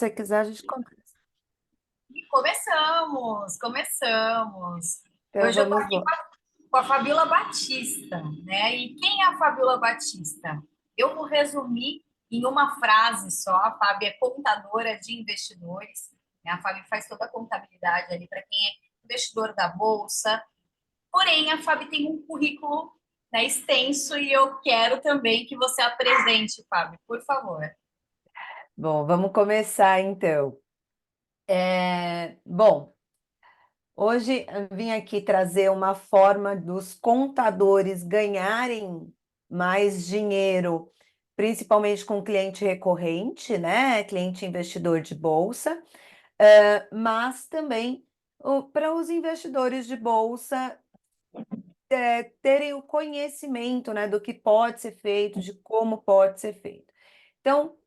você quiser, a gente começa. E começamos. Então, Hoje eu estou vamos aqui lá. com a Fabíola Batista, né? E quem é a Fabíola Batista? Eu vou resumir em uma frase só. A Fábio é contadora de investidores, né? A Fábio faz toda a contabilidade ali para quem é investidor da Bolsa. Porém, a Fábio tem um currículo, né, extenso e eu quero também que você apresente, Fábio, por favor. Bom, vamos começar então. Bom, hoje eu vim aqui trazer uma forma dos contadores ganharem mais dinheiro, principalmente com cliente recorrente, né? Cliente investidor de bolsa, mas também para os investidores de bolsa terem o conhecimento, né, do que pode ser feito, de como pode ser feito. Então,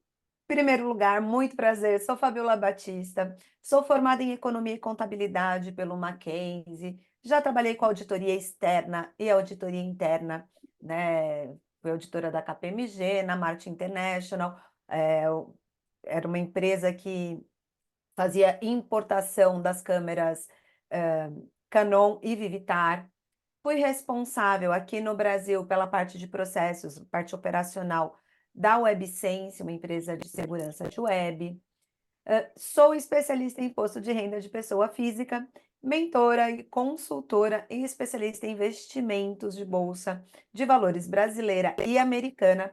em primeiro lugar, muito prazer, sou Fabiola Batista, sou formada em Economia e Contabilidade pelo Mackenzie, já trabalhei com auditoria externa e auditoria interna, né? Fui auditora da KPMG, na Martin International, era uma empresa que fazia importação das câmeras Canon e Vivitar. Fui responsável aqui no Brasil pela parte de processos, parte operacional da WebSense, uma empresa de segurança de web. Sou especialista em imposto de renda de pessoa física, mentora e consultora e especialista em investimentos de bolsa de valores brasileira e americana,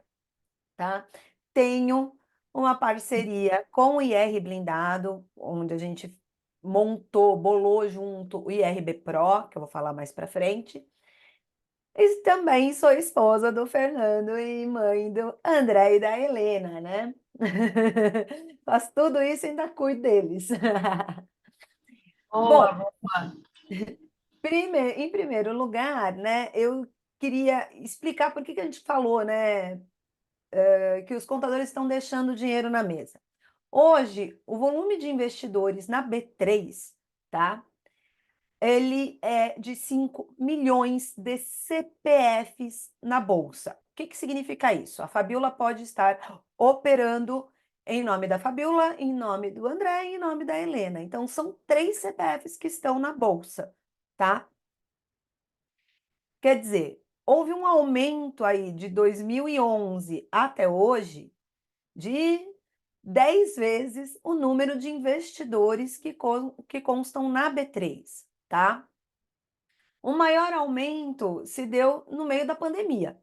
tá? Tenho uma parceria com o IR Blindado, onde a gente bolou junto o IRB Pro, que eu vou falar mais para frente. E também sou esposa do Fernando e mãe do André e da Helena, né? Faço tudo isso e ainda cuido deles. Boa, Bom, boa. em primeiro lugar, né, eu queria explicar por que que a gente falou, né, que os contadores estão deixando dinheiro na mesa. Hoje, o volume de investidores na B3, tá? Ele é de 5 milhões de CPFs na bolsa. O que que significa isso? A Fabiola pode estar operando em nome da Fabiola, em nome do André e em nome da Helena. Então, são 3 CPFs que estão na bolsa, tá? Quer dizer, houve um aumento aí de 2011 até hoje de 10 vezes o número de investidores que constam na B3, tá? O maior aumento se deu no meio da pandemia,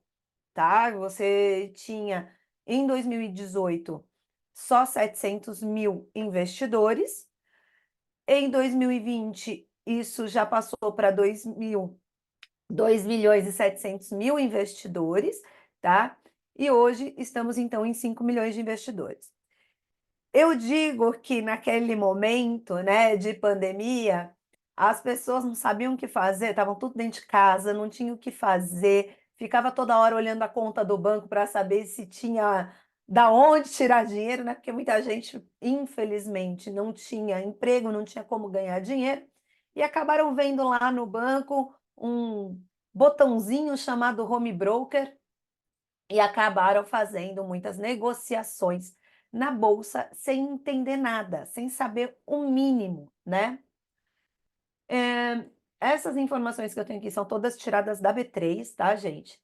tá? Você tinha em 2018 só 700 mil investidores, em 2020 isso já passou para 2 milhões e 700 mil investidores, tá? E hoje estamos então em 5 milhões de investidores. Eu digo que naquele momento, né, de pandemia, as pessoas não sabiam o que fazer, estavam tudo dentro de casa, não tinham o que fazer, ficava toda hora olhando a conta do banco para saber se tinha da onde tirar dinheiro, né? Porque muita gente, infelizmente, não tinha emprego, não tinha como ganhar dinheiro, e acabaram vendo lá no banco um botãozinho chamado home broker e acabaram fazendo muitas negociações na bolsa sem entender nada, sem saber o mínimo, né? Essas informações que eu tenho aqui são todas tiradas da B3, tá, gente?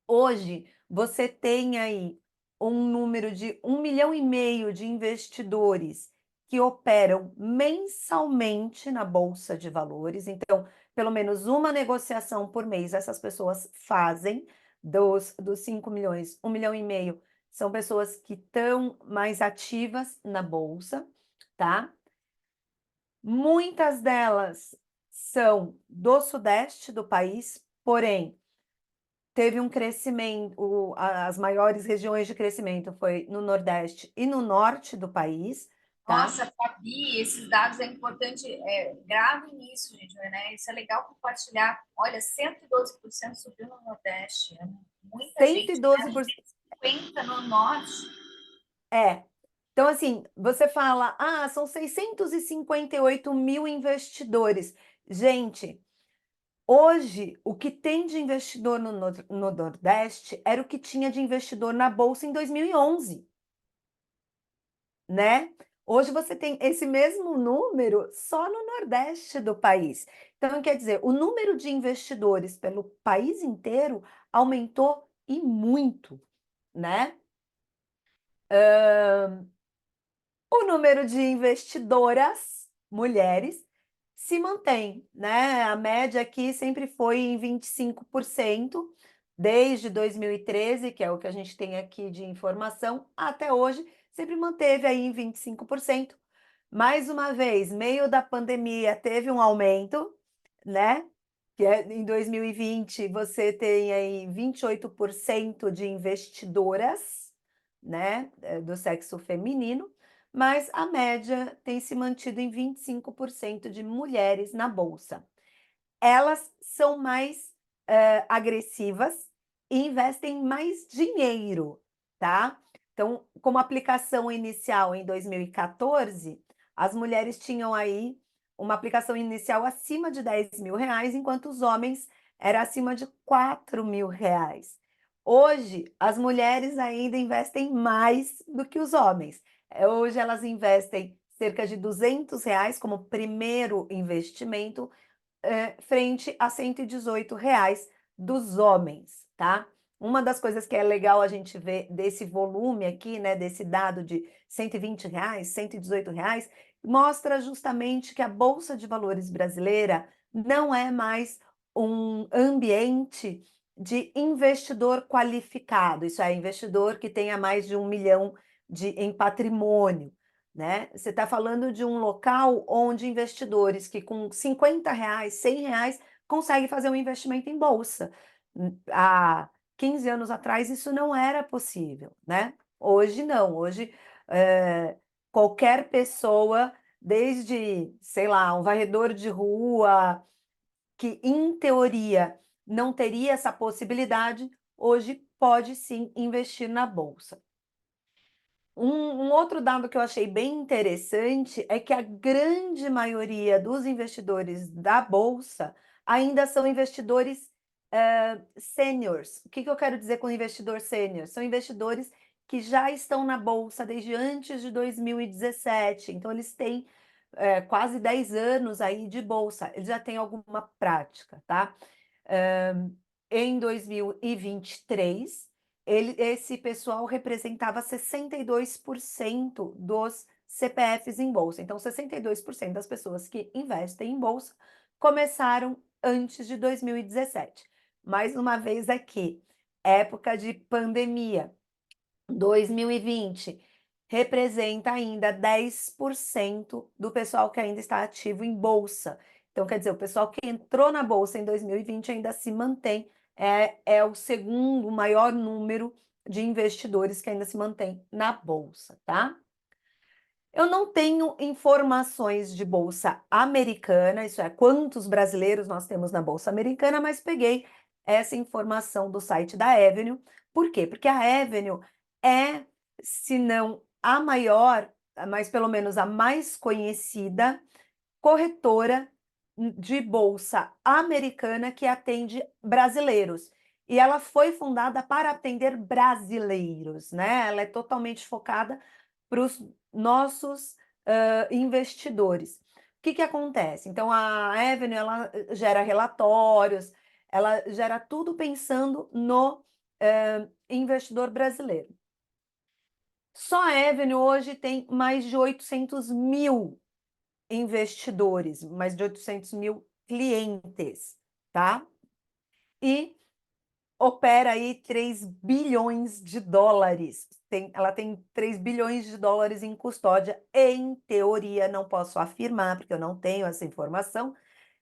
Hoje você tem aí um número de 1,5 milhão de investidores que operam mensalmente na Bolsa de Valores. Então, pelo menos uma negociação por mês essas pessoas fazem. Dos 5 milhões, 1,5 milhão são pessoas que estão mais ativas na Bolsa, tá? Muitas delas são do sudeste do país, porém teve um crescimento, as maiores regiões de crescimento foi no Nordeste e no Norte do país, tá? Nossa, Fabi, esses dados é importante, grave nisso, gente, né? Isso é legal compartilhar. Olha, 112% subiu no Nordeste, é muita gente, né? 112%. 50 no Norte. É. Então, assim, você fala, são 658 mil investidores. Gente, hoje, o que tem de investidor no Nordeste era o que tinha de investidor na Bolsa em 2011, né? Hoje você tem esse mesmo número só no Nordeste do país. Então, quer dizer, o número de investidores pelo país inteiro aumentou e muito, né? O número de investidoras, mulheres, se mantém, né? A média aqui sempre foi em 25%, desde 2013, que é o que a gente tem aqui de informação, até hoje, sempre manteve aí em 25%. Mais uma vez, meio da pandemia teve um aumento, né? Que é, em 2020 você tem aí 28% de investidoras, né, do sexo feminino, mas a média tem se mantido em 25% de mulheres na bolsa. Elas são mais agressivas e investem mais dinheiro, tá? Então, como aplicação inicial em 2014, as mulheres tinham aí uma aplicação inicial acima de R$ 10.000, enquanto os homens era acima de R$ 4.000. Hoje, as mulheres ainda investem mais do que os homens. Hoje, elas investem cerca de R$ 200 como primeiro investimento, frente a R$ 118 dos homens, tá? Uma das coisas que é legal a gente ver desse volume aqui, né, desse dado de R$ 120, R$ 118, mostra justamente que a Bolsa de Valores brasileira não é mais um ambiente de investidor qualificado, isso é, investidor que tenha mais de 1 milhão em patrimônio, né? Você está falando de um local onde investidores que com R$ 50, R$ 100 conseguem fazer um investimento em bolsa. Há 15 anos atrás isso não era possível, né? Hoje não, hoje é, qualquer pessoa, desde, sei lá, um varredor de rua, que em teoria não teria essa possibilidade, hoje pode sim investir na bolsa. Um outro dado que eu achei bem interessante é que a grande maioria dos investidores da Bolsa ainda são investidores sêniors. O que que eu quero dizer com investidor sênior? São investidores que já estão na Bolsa desde antes de 2017. Então, eles têm quase 10 anos aí de Bolsa. Eles já têm alguma prática, tá? Em 2023, esse pessoal representava 62% dos CPFs em bolsa. Então, 62% das pessoas que investem em bolsa começaram antes de 2017. Mais uma vez aqui, época de pandemia, 2020 representa ainda 10% do pessoal que ainda está ativo em bolsa. Então, quer dizer, o pessoal que entrou na bolsa em 2020 ainda se mantém, é o segundo maior número de investidores que ainda se mantém na bolsa, tá? Eu não tenho informações de bolsa americana, isso é, quantos brasileiros nós temos na bolsa americana, mas peguei essa informação do site da Avenue. Por quê? Porque a Avenue é, se não a maior, mas pelo menos a mais conhecida corretora de bolsa americana que atende brasileiros. E ela foi fundada para atender brasileiros, né? Ela é totalmente focada para os nossos investidores. O que que acontece? Então, a Avenue, ela gera relatórios, ela gera tudo pensando no investidor brasileiro. Só a Avenue hoje tem mais de 800 mil investidores, mais de 800 mil clientes, tá? E opera aí 3 bilhões de dólares. Ela tem 3 bilhões de dólares em custódia. Em teoria, não posso afirmar, porque eu não tenho essa informação.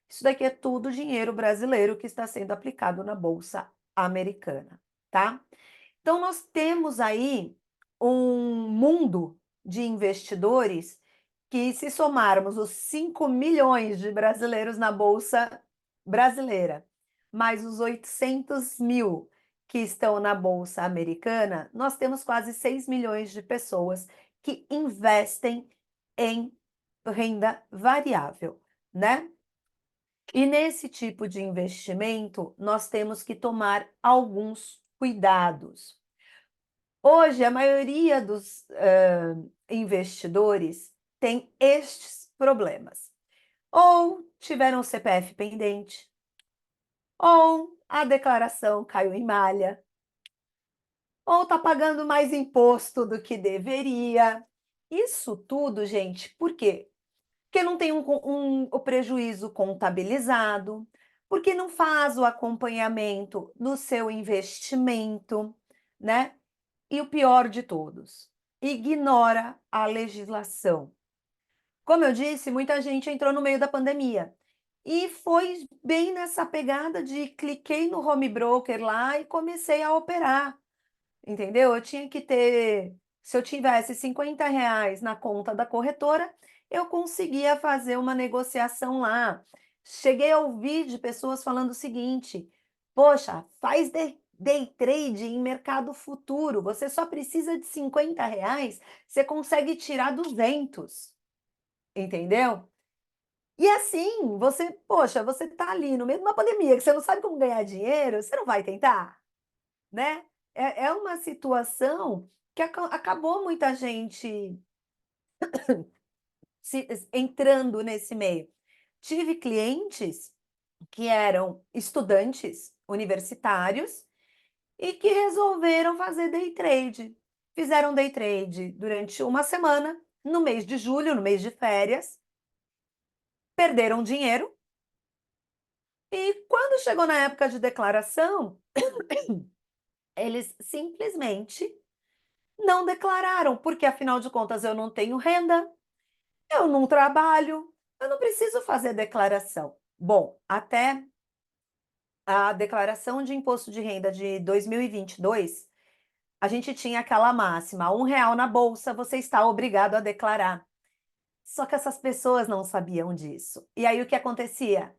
Isso daqui é tudo dinheiro brasileiro que está sendo aplicado na Bolsa Americana, tá? Então, nós temos aí um mundo de investidores que, se somarmos os 5 milhões de brasileiros na Bolsa Brasileira, mais os 800 mil que estão na Bolsa Americana, nós temos quase 6 milhões de pessoas que investem em renda variável, né? E nesse tipo de investimento, nós temos que tomar alguns cuidados. Hoje, a maioria dos investidores têm estes problemas. Ou tiveram o CPF pendente, ou a declaração caiu em malha, ou está pagando mais imposto do que deveria. Isso tudo, gente, por quê? Porque não tem o prejuízo contabilizado, porque não faz o acompanhamento do seu investimento, né? E o pior de todos, ignora a legislação. Como eu disse, muita gente entrou no meio da pandemia. E foi bem nessa pegada de cliquei no home broker lá e comecei a operar, entendeu? Eu tinha que ter, se eu tivesse R$ 50 na conta da corretora, eu conseguia fazer uma negociação lá. Cheguei a ouvir de pessoas falando o seguinte: poxa, faz day trade em mercado futuro, você só precisa de R$ 50, você consegue tirar 200, entendeu? E assim, você, poxa, você tá ali no meio de uma pandemia, que você não sabe como ganhar dinheiro, você não vai tentar, né? É uma situação que acabou muita gente entrando nesse meio. Tive clientes que eram estudantes universitários e que resolveram fazer day trade. Fizeram day trade durante uma semana, no mês de julho, no mês de férias, perderam dinheiro. E quando chegou na época de declaração, eles simplesmente não declararam, porque afinal de contas eu não tenho renda, eu não trabalho, eu não preciso fazer declaração. Bom, até a declaração de imposto de renda de 2022, a gente tinha aquela máxima: R$ 1 na bolsa, você está obrigado a declarar. Só que essas pessoas não sabiam disso. E aí o que acontecia?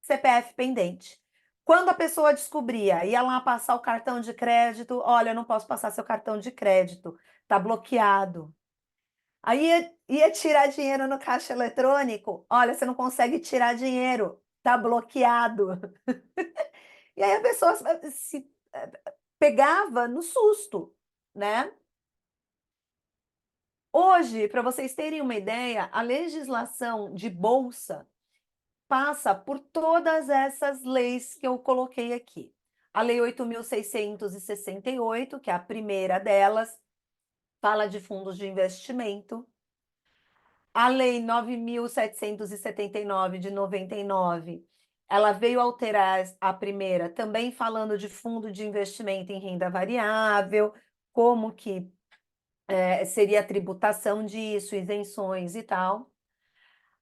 CPF pendente. Quando a pessoa descobria, ia lá passar o cartão de crédito, olha, eu não posso passar seu cartão de crédito, tá bloqueado. Aí ia tirar dinheiro no caixa eletrônico, olha, você não consegue tirar dinheiro, tá bloqueado. E aí a pessoa se pegava no susto, né? Hoje, para vocês terem uma ideia, a legislação de bolsa passa por todas essas leis que eu coloquei aqui. A Lei 8.668, que é a primeira delas, fala de fundos de investimento. A Lei 9.779 de 99, ela veio alterar a primeira, também falando de fundo de investimento em renda variável, como que seria a tributação disso, isenções e tal.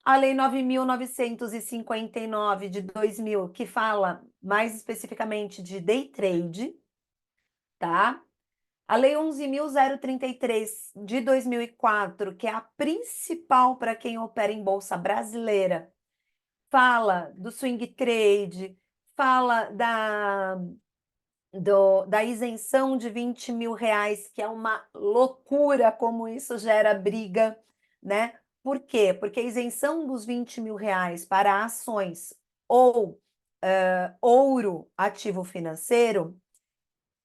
A Lei 9.959 de 2000, que fala mais especificamente de day trade, tá? A Lei 11.033 de 2004, que é a principal para quem opera em bolsa brasileira, fala do swing trade, fala da isenção de R$ 20.000, que é uma loucura como isso gera briga, né? Por quê? Porque a isenção dos R$ 20.000 para ações ou ouro ativo financeiro,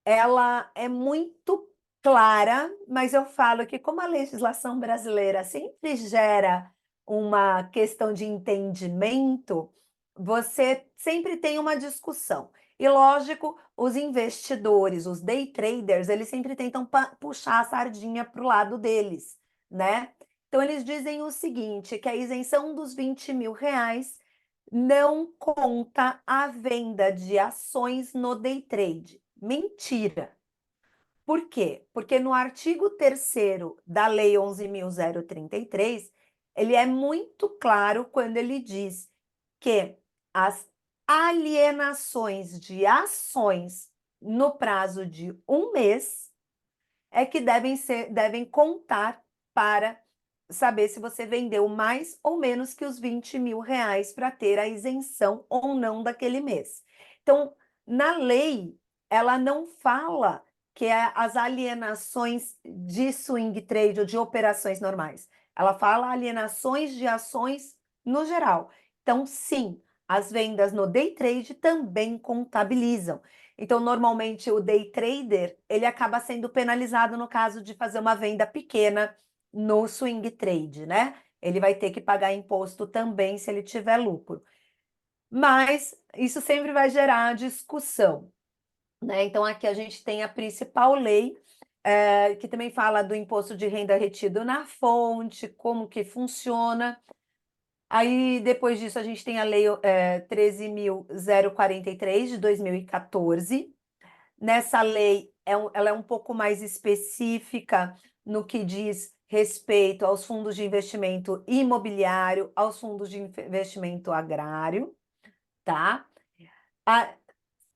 ela é muito clara, mas eu falo que como a legislação brasileira sempre gera uma questão de entendimento, você sempre tem uma discussão. E lógico, os investidores, os day traders, eles sempre tentam puxar a sardinha para o lado deles, né? Então eles dizem o seguinte, que a isenção dos R$ 20.000 não conta a venda de ações no day trade. Mentira. Por quê? Porque no artigo 3º da Lei 11.033, ele é muito claro quando ele diz que as alienações de ações no prazo de um mês é que devem contar para saber se você vendeu mais ou menos que os R$ 20.000 para ter a isenção ou não daquele mês. Então, na lei, ela não fala que é as alienações de swing trade ou de operações normais. Ela fala alienações de ações no geral. Então, sim, as vendas no day trade também contabilizam. Então, normalmente, o day trader, ele acaba sendo penalizado no caso de fazer uma venda pequena no swing trade, né? Ele vai ter que pagar imposto também se ele tiver lucro. Mas isso sempre vai gerar discussão, né? Então, aqui a gente tem a principal lei, que também fala do imposto de renda retido na fonte, como que funciona. Aí, depois disso, a gente tem a lei 13.043 de 2014. Nessa lei, ela é um pouco mais específica no que diz respeito aos fundos de investimento imobiliário, aos fundos de investimento agrário, tá? A-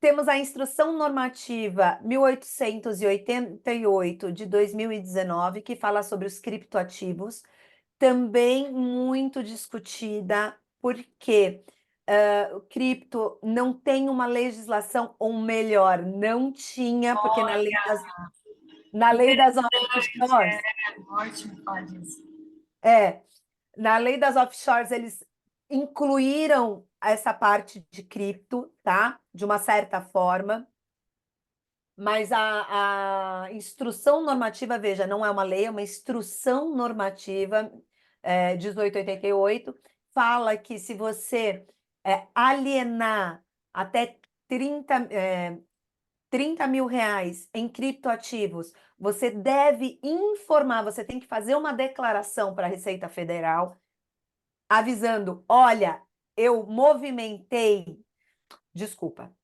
Temos a Instrução Normativa 1888 de 2019, que fala sobre os criptoativos, também muito discutida, porque o cripto não tem uma legislação, ou melhor, não tinha, porque na lei das Interessante, offshores, ótimo falar disso. é, na lei das offshores, eles incluíram essa parte de cripto, tá? De uma certa forma. Mas a instrução normativa, veja, não é uma lei, é uma instrução normativa, 1888, fala que se você alienar até 30 mil reais em criptoativos, você deve informar, você tem que fazer uma declaração para a Receita Federal, avisando: olha, eu movimentei, desculpa.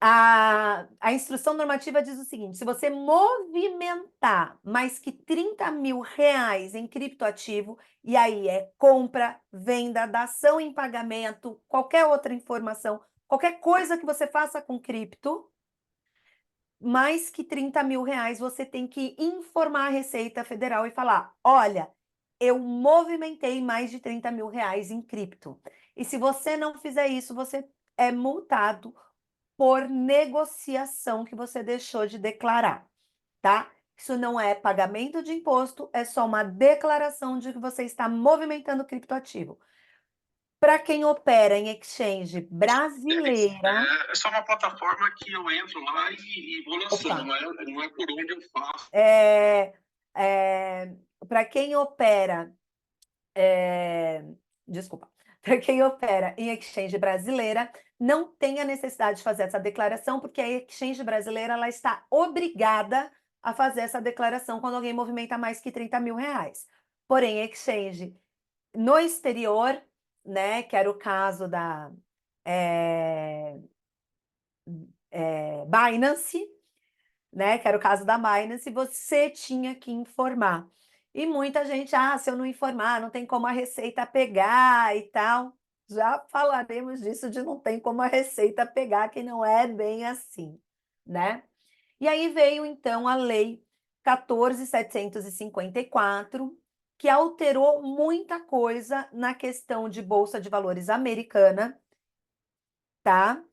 A instrução normativa diz o seguinte: se você movimentar mais que 30 mil reais em criptoativo, e aí é compra, venda, dação em pagamento, qualquer outra informação, qualquer coisa que você faça com cripto, mais que 30 mil reais, você tem que informar a Receita Federal e falar: olha, eu movimentei mais de 30 mil reais em cripto. E se você não fizer isso, você é multado por negociação que você deixou de declarar, tá? Isso não é pagamento de imposto, é só uma declaração de que você está movimentando criptoativo. Para quem opera em exchange brasileira, É só uma plataforma que eu entro lá e vou lançando, opa, não é por onde eu faço. para quem opera, é, desculpa, para quem opera em exchange brasileira, não tem a necessidade de fazer essa declaração, porque a exchange brasileira ela está obrigada a fazer essa declaração quando alguém movimenta mais que 30 mil reais. Porém, exchange no exterior, né, que era o caso da é, Binance, né, que era o caso da Binance, você tinha que informar. E muita gente, se eu não informar, não tem como a Receita pegar e tal. Já falaremos disso de não tem como a Receita pegar, que não é bem assim, né? E aí veio então a Lei 14.754, que alterou muita coisa na questão de Bolsa de Valores americana, tá?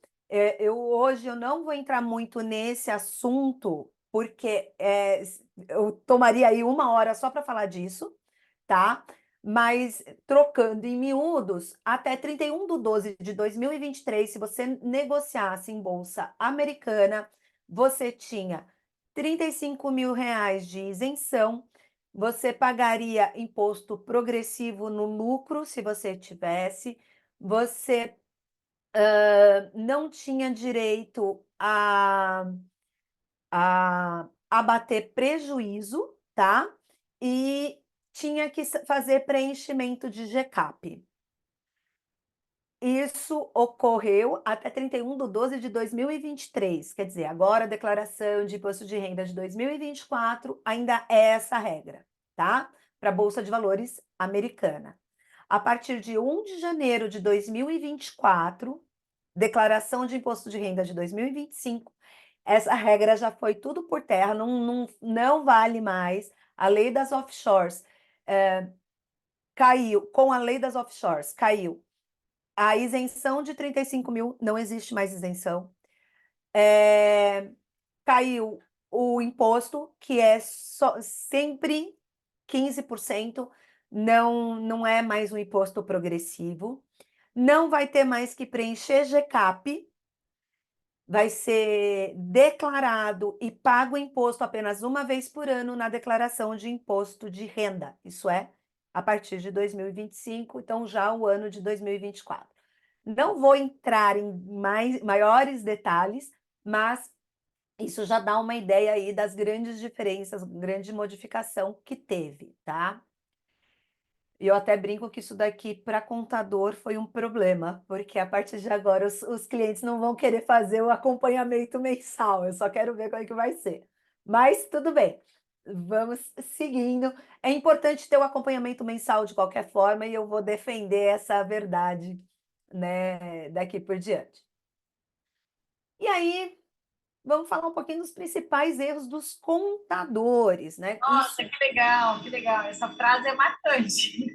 Hoje eu não vou entrar muito nesse assunto, porque eu tomaria aí 1 hora só para falar disso, tá? Mas trocando em miúdos, até 31/12/2023, se você negociasse em bolsa americana, você tinha 35 mil reais de isenção, você pagaria imposto progressivo no lucro, se você tivesse, você não tinha direito a abater prejuízo, tá? E tinha que fazer preenchimento de GCAP. Isso ocorreu até 31/12/2023, quer dizer, agora a declaração de imposto de renda de 2024 ainda é essa regra, tá? Para a Bolsa de Valores americana. A partir de 1 de janeiro de 2024, declaração de imposto de renda de 2025, essa regra já foi tudo por terra, não vale mais. A lei das offshores caiu, com a lei das offshores, caiu. A isenção de 35 mil, não existe mais isenção. Caiu o imposto, que é sempre 15%, não é mais um imposto progressivo. Não vai ter mais que preencher GCAP, vai ser declarado e pago imposto apenas uma vez por ano na declaração de imposto de renda. Isso é, a partir de 2025, então já o ano de 2024. Não vou entrar em maiores detalhes, mas isso já dá uma ideia aí das grandes diferenças, grande modificação que teve, tá? E eu até brinco que isso daqui para contador foi um problema, porque a partir de agora os clientes não vão querer fazer o acompanhamento mensal, eu só quero ver como é que vai ser. Mas tudo bem, vamos seguindo. É importante ter o acompanhamento mensal de qualquer forma e eu vou defender essa verdade, né, daqui por diante. E aí, vamos falar um pouquinho dos principais erros dos contadores, né? Nossa, que legal, que legal. Essa frase é marcante.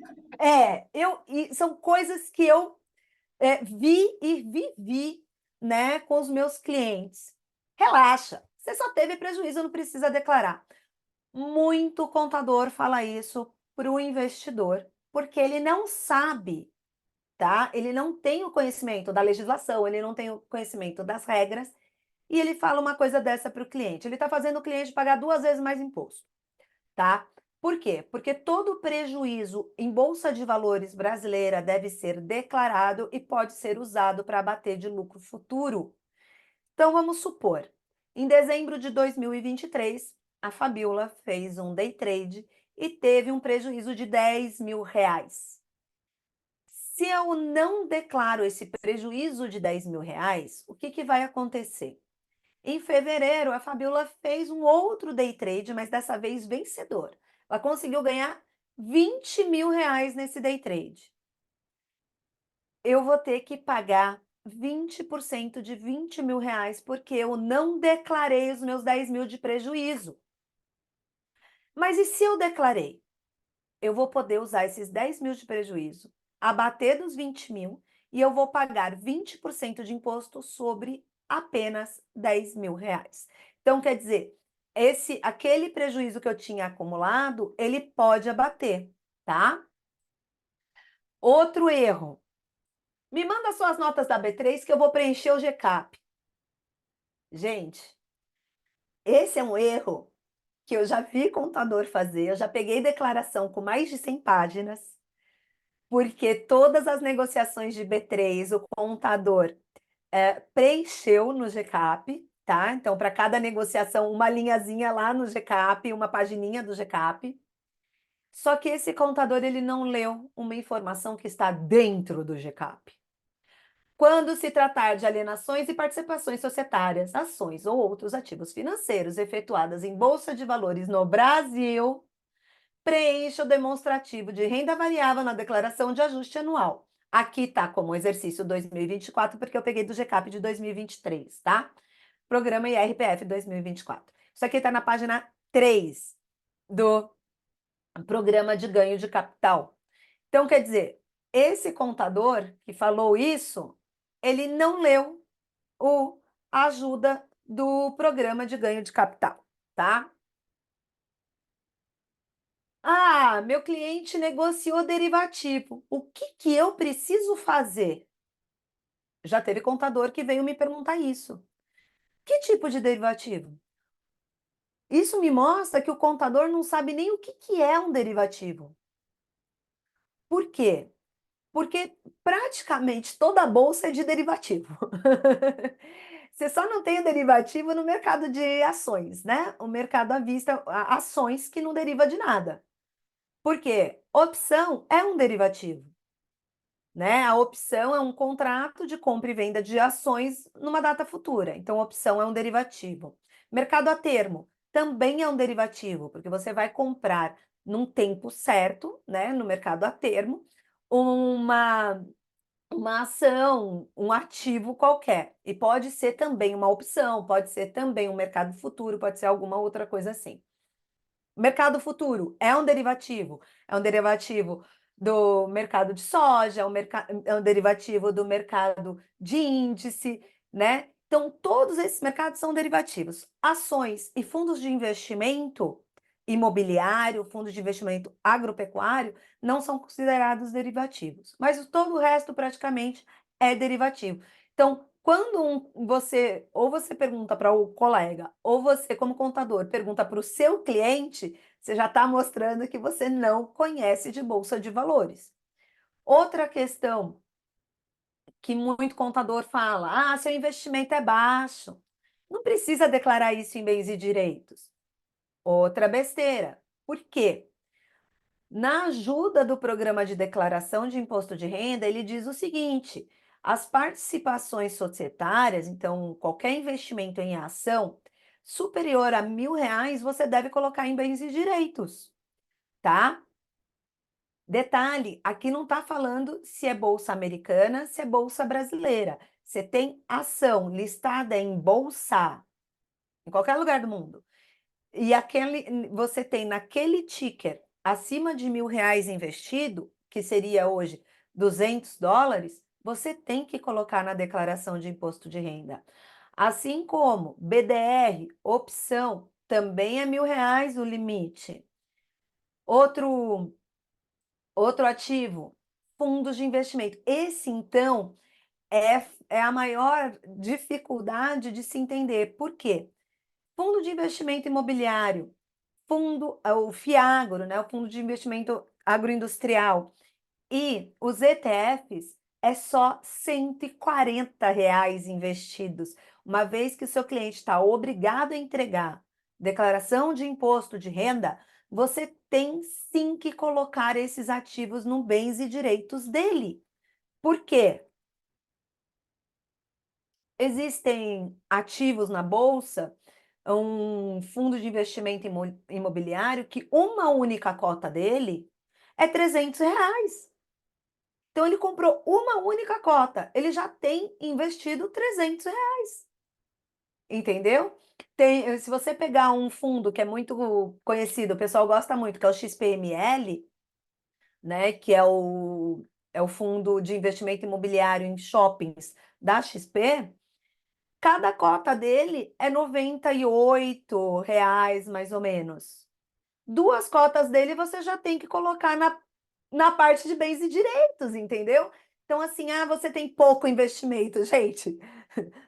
E são coisas que eu vi e vivi, né, com os meus clientes. Relaxa, você só teve prejuízo, não precisa declarar. Muito contador fala isso para o investidor, porque ele não sabe, tá? Ele não tem o conhecimento da legislação, ele não tem o conhecimento das regras, e ele fala uma coisa dessa para o cliente. Ele está fazendo o cliente pagar 2 vezes mais imposto, tá? Por quê? Porque todo prejuízo em bolsa de valores brasileira deve ser declarado e pode ser usado para abater de lucro futuro. Então, vamos supor, em dezembro de 2023, a Fabiola fez um day trade e teve um prejuízo de R$ 10.000. Se eu não declaro esse prejuízo de R$ 10.000, o que vai acontecer? Em fevereiro, a Fabiola fez um outro day trade, mas dessa vez vencedor. Ela conseguiu ganhar R$ 20.000 nesse day trade. Eu vou ter que pagar 20% de R$ 20.000 porque eu não declarei os meus 10.000 de prejuízo. Mas e se eu declarei? Eu vou poder usar esses 10.000 de prejuízo, abater dos 20.000 e eu vou pagar 20% de imposto sobre apenas R$ 10.000. Então, quer dizer, aquele prejuízo que eu tinha acumulado, ele pode abater, tá? Outro erro. Me manda suas notas da B3 que eu vou preencher o GCAP. Gente, esse é um erro que eu já vi contador fazer, eu já peguei declaração com mais de 100 páginas, porque todas as negociações de B3, o contador preencheu no GCAP, tá? Então, para cada negociação, uma linhazinha lá no GCAP, uma pagininha do GCAP. Só que esse contador, ele não leu uma informação que está dentro do GCAP. Quando se tratar de alienações e participações societárias, ações ou outros ativos financeiros efetuadas em bolsa de valores no Brasil, preencha o demonstrativo de renda variável na declaração de ajuste anual. Aqui está como exercício 2024, porque eu peguei do GCAP de 2023, tá? Programa IRPF 2024. Isso aqui está na página 3 do programa de ganho de capital. Então, quer dizer, esse contador que falou isso, ele não leu a ajuda do programa de ganho de capital, tá? Ah, meu cliente negociou derivativo. O que eu preciso fazer? Já teve contador que veio me perguntar isso. Que tipo de derivativo? Isso me mostra que o contador não sabe nem o que é um derivativo. Por quê? Porque praticamente toda a bolsa é de derivativo. Você só não tem o derivativo no mercado de ações, né? O mercado à vista, ações que não deriva de nada. Por quê? Opção é um derivativo, né? A opção é um contrato de compra e venda de ações numa data futura. Então, opção é um derivativo. Mercado a termo também é um derivativo, porque você vai comprar num tempo certo, né? No mercado a termo, uma ação, um ativo qualquer. E pode ser também uma opção, pode ser também um mercado futuro, pode ser alguma outra coisa assim. Mercado futuro é um derivativo do mercado de soja, é um derivativo do mercado de índice, né? Então, todos esses mercados são derivativos. Ações e fundos de investimento imobiliário, fundos de investimento agropecuário, não são considerados derivativos, mas todo o resto praticamente é derivativo. Então, Quando você pergunta para o colega, ou você, como contador, pergunta para o seu cliente, você já está mostrando que você não conhece de bolsa de valores. Outra questão que muito contador fala: seu investimento é baixo. Não precisa declarar isso em bens e direitos. Outra besteira. Por quê? Na ajuda do programa de declaração de imposto de renda, ele diz o seguinte: as participações societárias, então qualquer investimento em ação superior a R$ 1.000, você deve colocar em bens e direitos, tá? Detalhe, aqui não está falando se é bolsa americana, se é bolsa brasileira. Você tem ação listada em bolsa, em qualquer lugar do mundo. E você tem naquele ticker acima de R$ 1.000 investido, que seria hoje US$ 200, você tem que colocar na declaração de imposto de renda. Assim como BDR, opção, também é R$ 1.000 o limite. Outro ativo, fundos de investimento. Esse, então, é a maior dificuldade de se entender. Por quê? Fundo de investimento imobiliário, o FIAGRO, né, o Fundo de Investimento Agroindustrial, e os ETFs é só R$ 140 investidos, uma vez que o seu cliente está obrigado a entregar declaração de imposto de renda, você tem sim que colocar esses ativos no bens e direitos dele. Por quê? Existem ativos na bolsa, um fundo de investimento imobiliário que uma única cota dele é R$ 300. Então ele comprou uma única cota, ele já tem investido R$ 300. Entendeu? Se você pegar um fundo que é muito conhecido, o pessoal gosta muito, que é o XPML, né, que é o fundo de investimento imobiliário em shoppings da XP. Cada cota dele é R$ 98, mais ou menos. Duas cotas dele você já tem que colocar na parte de bens e direitos, entendeu? Então, assim, você tem pouco investimento, gente.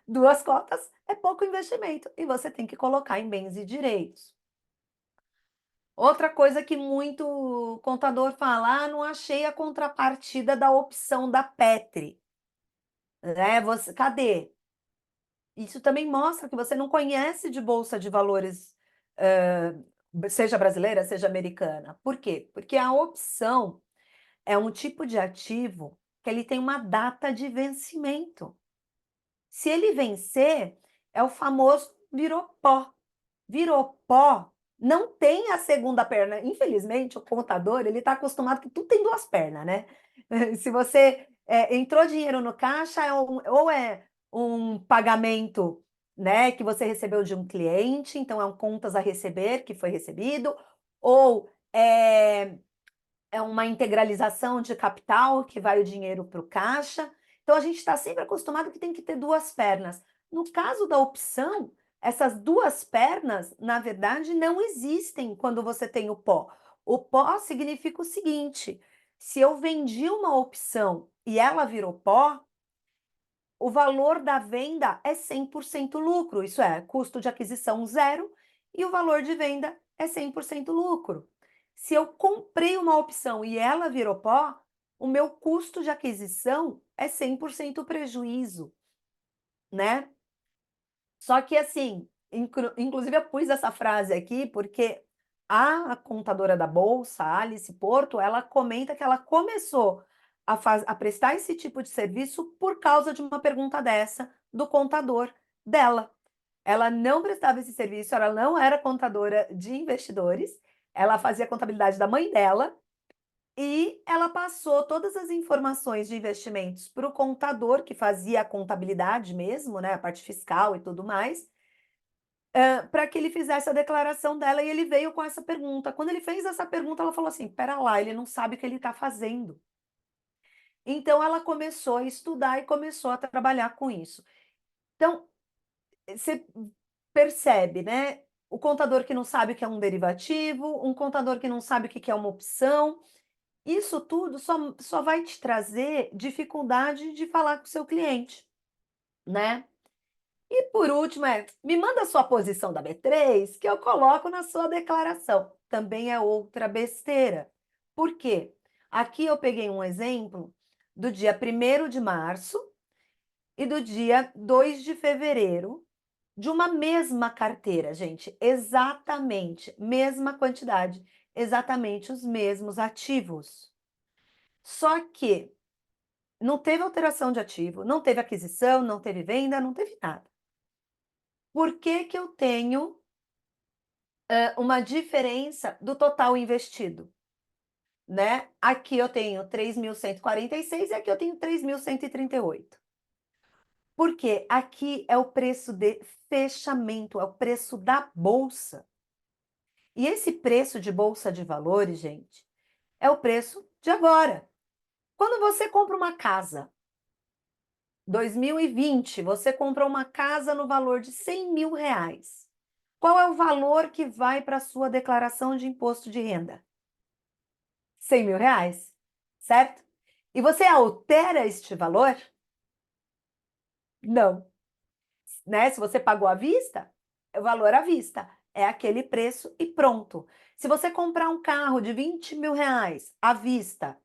Duas cotas é pouco investimento e você tem que colocar em bens e direitos. Outra coisa que muito contador fala: não achei a contrapartida da opção da Petri. Né? Cadê? Isso também mostra que você não conhece de bolsa de valores, seja brasileira, seja americana. Por quê? Porque a opção é um tipo de ativo que ele tem uma data de vencimento. Se ele vencer, é o famoso virou pó. Virou pó, não tem a segunda perna. Infelizmente, o contador, ele está acostumado que tudo tem duas pernas, né? Se você entrou dinheiro no caixa, ou é um pagamento, né, que você recebeu de um cliente, então é um contas a receber que foi recebido, ou é uma integralização de capital que vai o dinheiro para o caixa. Então a gente está sempre acostumado que tem que ter duas pernas. No caso da opção, essas duas pernas, na verdade, não existem quando você tem o pó. O pó significa o seguinte: se eu vendi uma opção e ela virou pó, o valor da venda é 100% lucro, isso é, custo de aquisição zero, e o valor de venda é 100% lucro. Se eu comprei uma opção e ela virou pó, o meu custo de aquisição é 100% prejuízo, né? Só que assim, inclusive eu pus essa frase aqui porque a contadora da Bolsa, a Alice Porto, ela comenta que ela começou a prestar esse tipo de serviço por causa de uma pergunta dessa do contador dela. Ela não prestava esse serviço, ela não era contadora de investidores, ela fazia a contabilidade da mãe dela e ela passou todas as informações de investimentos para o contador, que fazia a contabilidade mesmo, né, a parte fiscal e tudo mais, para que ele fizesse a declaração dela, e ele veio com essa pergunta. Quando ele fez essa pergunta, ela falou assim: pera lá, ele não sabe o que ele está fazendo. Então, ela começou a estudar e começou a trabalhar com isso. Então, você percebe, né? O contador que não sabe o que é um derivativo, um contador que não sabe o que é uma opção. Isso tudo só vai te trazer dificuldade de falar com o seu cliente. né? E por último me manda a sua posição da B3 que eu coloco na sua declaração. Também é outra besteira. Por quê? Aqui eu peguei um exemplo do dia 1º de março e do dia 2 de fevereiro, de uma mesma carteira, gente, exatamente, mesma quantidade, exatamente os mesmos ativos. Só que não teve alteração de ativo, não teve aquisição, não teve venda, não teve nada. Por que que eu tenho uma diferença do total investido, né? Aqui eu tenho 3.146 e aqui eu tenho 3.138. Porque aqui é o preço de fechamento, é o preço da bolsa. E esse preço de bolsa de valores, gente, é o preço de agora. Quando você compra uma casa, 2020, você comprou uma casa no valor de 100 mil reais. Qual é o valor que vai para a sua declaração de imposto de renda? 100 mil reais, certo? E você altera este valor? Não, né? Se você pagou à vista, é o valor à vista, é aquele preço e pronto. Se você comprar um carro de 20 mil reais à vista,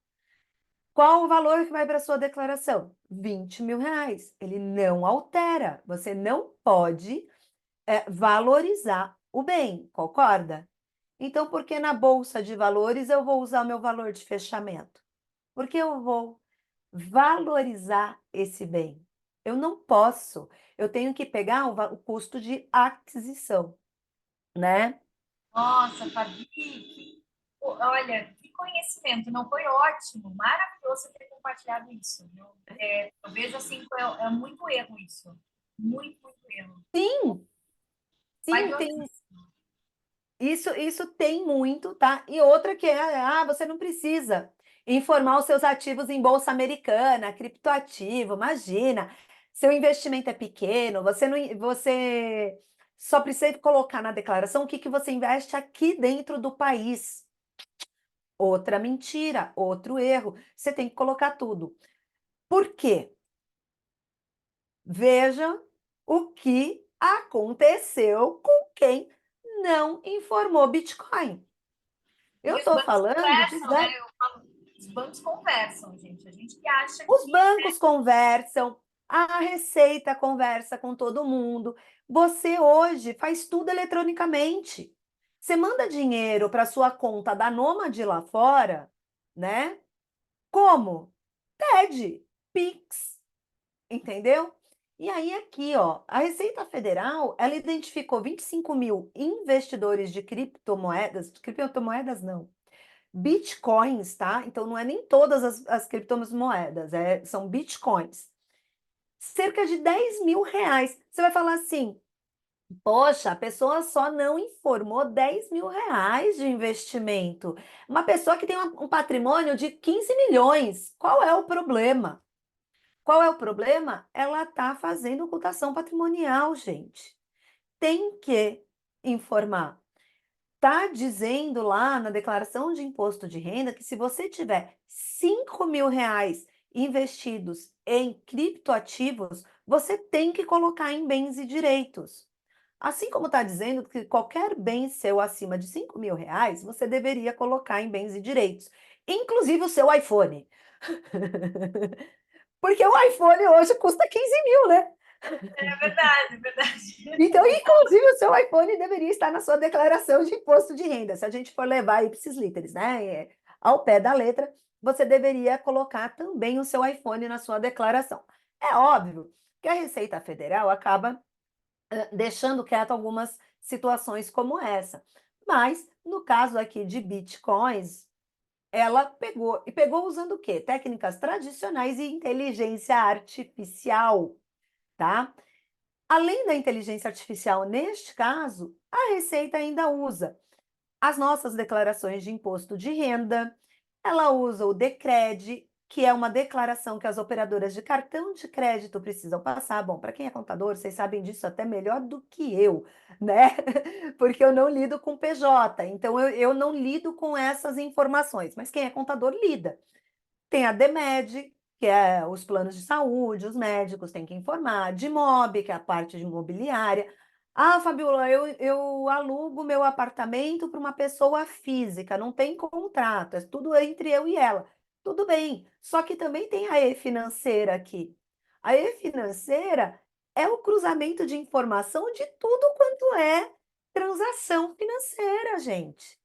qual o valor que vai para a sua declaração? 20 mil reais. Ele não altera. Você não pode valorizar o bem, concorda? Então, por que na bolsa de valores eu vou usar o meu valor de fechamento? Porque eu vou valorizar esse bem. Eu não posso. Eu tenho que pegar o custo de aquisição, né? Nossa, Fabi, olha, que conhecimento, não foi ótimo, maravilhoso você ter compartilhado isso, viu? Eu vejo assim, é muito erro isso, muito erro. Sim, sim, tem. Valiosíssimo. Isso tem muito, tá? E outra que você não precisa informar os seus ativos em bolsa americana, criptoativo, imagina. Seu investimento é pequeno, você só precisa colocar na declaração o que você investe aqui dentro do país. Outra mentira, outro erro. Você tem que colocar tudo. Por quê? Veja o que aconteceu com quem não informou Bitcoin. Eu E os estou bancos falando de conversam, né? Eu falo, os bancos conversam, gente. A gente que acha os que bancos conversam, a Receita conversa com todo mundo. Você hoje faz tudo eletronicamente. Você manda dinheiro para sua conta da Nômade lá fora, né? Como? TED, Pix, entendeu? E aí aqui, ó, a Receita Federal, ela identificou 25 mil investidores de criptomoedas não, bitcoins, tá? Então não é nem todas as criptomoedas, são bitcoins. Cerca de 10 mil reais. Você vai falar assim, poxa, a pessoa só não informou 10 mil reais de investimento. Uma pessoa que tem um patrimônio de 15 milhões, qual é o problema? Qual é o problema? Ela está fazendo ocultação patrimonial, gente. Tem que informar. Está dizendo lá na declaração de imposto de renda que se você tiver 5 mil reais investidos em criptoativos, você tem que colocar em bens e direitos. Assim como está dizendo que qualquer bem seu acima de 5 mil reais, você deveria colocar em bens e direitos, inclusive o seu iPhone. Porque o iPhone hoje custa 15 mil, né? é verdade, é verdade. Então, inclusive, o seu iPhone deveria estar na sua declaração de imposto de renda. Se a gente for levar ipsis literis, né, ao pé da letra, você deveria colocar também o seu iPhone na sua declaração. É óbvio que a Receita Federal acaba deixando quieto algumas situações como essa. Mas, no caso aqui de bitcoins, ela pegou usando o quê? Técnicas tradicionais e inteligência artificial, tá? Além da inteligência artificial, neste caso, a Receita ainda usa as nossas declarações de imposto de renda, ela usa o DECRED, que é uma declaração que as operadoras de cartão de crédito precisam passar. Bom, para quem é contador, vocês sabem disso até melhor do que eu, né? Porque eu não lido com PJ, então eu não lido com essas informações, mas quem é contador lida. Tem a DEMED, que é os planos de saúde, os médicos têm que informar, de MOB, que é a parte de imobiliária. Ah, Fabiola, eu alugo meu apartamento para uma pessoa física, não tem contrato, é tudo entre eu e ela. Tudo bem, só que também tem a E-financeira aqui. A E-financeira é o cruzamento de informação de tudo quanto é transação financeira, gente.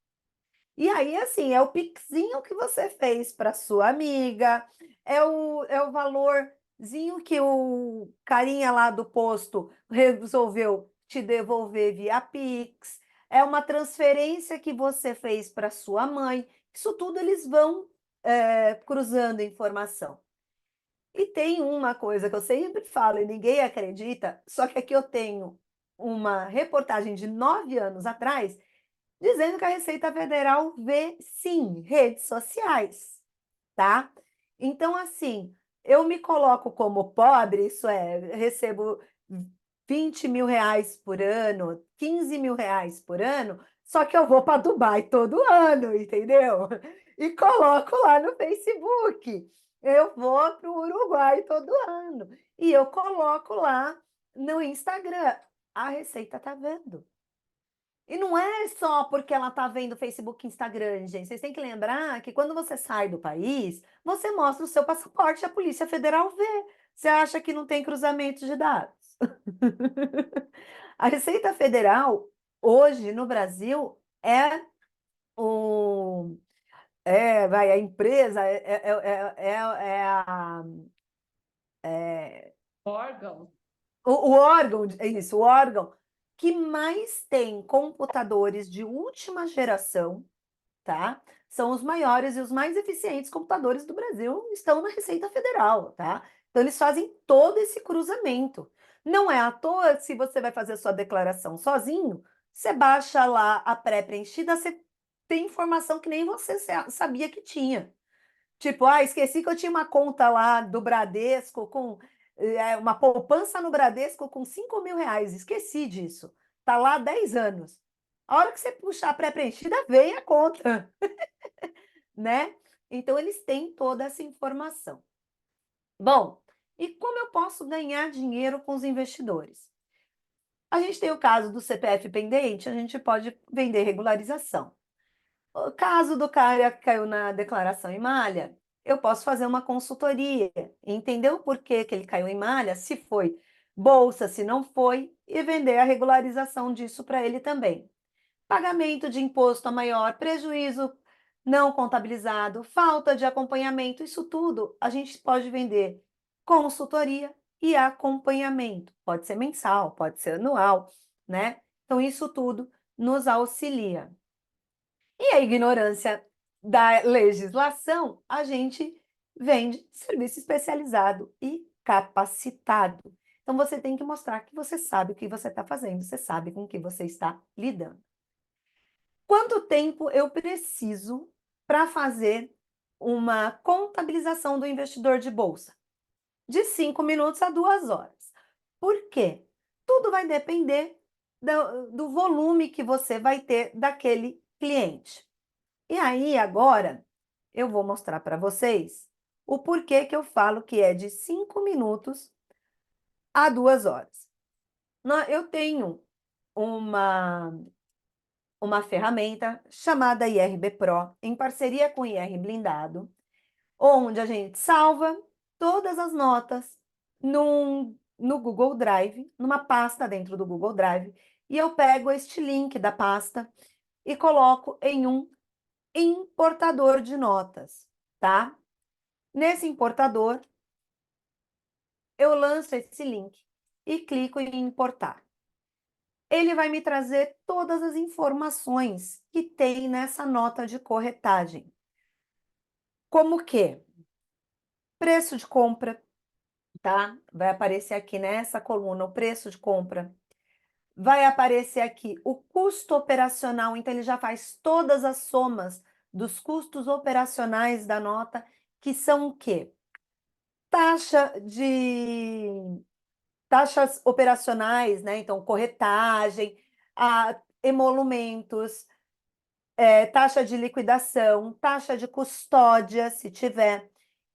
E aí, assim, é o pixinho que você fez para sua amiga, é o valorzinho que o carinha lá do posto resolveu te devolver via Pix, é uma transferência que você fez para sua mãe. Isso tudo eles vão cruzando informação. E tem uma coisa que eu sempre falo e ninguém acredita, só que aqui eu tenho uma reportagem de 9 anos atrás dizendo que a Receita Federal vê, sim, redes sociais, tá? Então, assim, eu me coloco como pobre, isso é, recebo 20 mil reais por ano, 15 mil reais por ano, só que eu vou para Dubai todo ano, entendeu? E coloco lá no Facebook. Eu vou para o Uruguai todo ano. E eu coloco lá no Instagram. A Receita tá vendo. E não é só porque ela está vendo Facebook e Instagram, gente. Vocês têm que lembrar que quando você sai do país, você mostra o seu passaporte, a Polícia Federal vê. Você acha que não tem cruzamento de dados? A Receita Federal, hoje, no Brasil, é o. Vai, a empresa, é a. Órgão. O órgão, é isso, o órgão que mais tem computadores de última geração, tá? São os maiores e os mais eficientes computadores do Brasil, estão na Receita Federal, tá? Então, eles fazem todo esse cruzamento. Não é à toa, se você vai fazer a sua declaração sozinho, você baixa lá a pré-preenchida, você tem informação que nem você sabia que tinha. Tipo, esqueci que eu tinha uma conta lá do Bradesco com uma poupança no Bradesco com 5 mil reais. Esqueci disso. Tá lá há 10 anos. A hora que você puxar a pré-preenchida, vem a conta, né? Então, eles têm toda essa informação. Bom, e como eu posso ganhar dinheiro com os investidores? A gente tem o caso do CPF pendente, a gente pode vender regularização. O caso do cara que caiu na declaração em malha, eu posso fazer uma consultoria, entender o porquê que ele caiu em malha, se foi bolsa, se não foi, e vender a regularização disso para ele também. Pagamento de imposto a maior, prejuízo não contabilizado, falta de acompanhamento, isso tudo a gente pode vender consultoria e acompanhamento. Pode ser mensal, pode ser anual, né? Então, isso tudo nos auxilia. E a ignorância da legislação, a gente vende serviço especializado e capacitado. Então, você tem que mostrar que você sabe o que você está fazendo, você sabe com o que você está lidando. Quanto tempo eu preciso para fazer uma contabilização do investidor de bolsa? De 5 minutos a 2 horas. Por quê? Tudo vai depender do volume que você vai ter daquele cliente. E aí, agora, eu vou mostrar para vocês o porquê que eu falo que é de 5 minutos a 2 horas. Eu tenho uma ferramenta chamada IRB Pro, em parceria com o IR Blindado, onde a gente salva todas as notas no Google Drive, numa pasta dentro do Google Drive, e eu pego este link da pasta e coloco em um importador de notas, tá? Nesse importador, eu lanço esse link e clico em importar. Ele vai me trazer todas as informações que tem nessa nota de corretagem. Como que? Preço de compra, tá? Vai aparecer aqui nessa coluna o preço de compra. Vai aparecer aqui o custo operacional, então ele já faz todas as somas dos custos operacionais da nota, que são o quê? Taxas operacionais, né? Então, corretagem, emolumentos, taxa de liquidação, taxa de custódia, se tiver.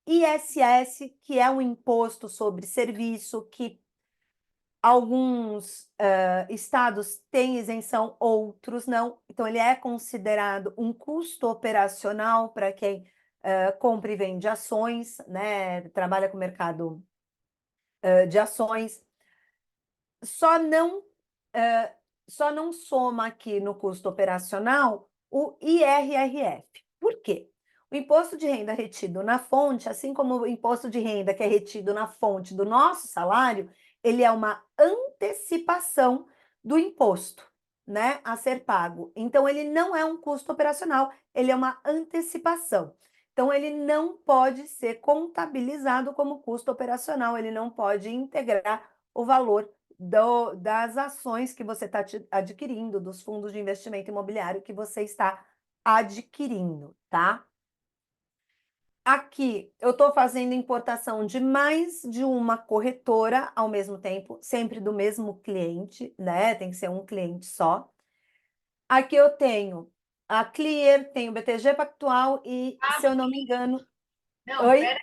ISS, que é um imposto sobre serviço, que alguns estados têm isenção, outros não. Então, ele é considerado um custo operacional para quem compra e vende ações, né? Trabalha com o mercado de ações. Só não, só não soma aqui no custo operacional o IRRF. Por quê? O imposto de renda retido na fonte, assim como o imposto de renda que é retido na fonte do nosso salário, ele é uma antecipação do imposto, né, a ser pago. Então, ele não é um custo operacional, ele é uma antecipação. Então, ele não pode ser contabilizado como custo operacional, ele não pode integrar o valor das ações que você está adquirindo, dos fundos de investimento imobiliário que você está adquirindo, tá? Aqui eu estou fazendo importação de mais de uma corretora ao mesmo tempo, sempre do mesmo cliente, né? Tem que ser um cliente só. Aqui eu tenho a Clear, tenho o BTG Pactual e, se eu não me engano. Não, Oi? pera,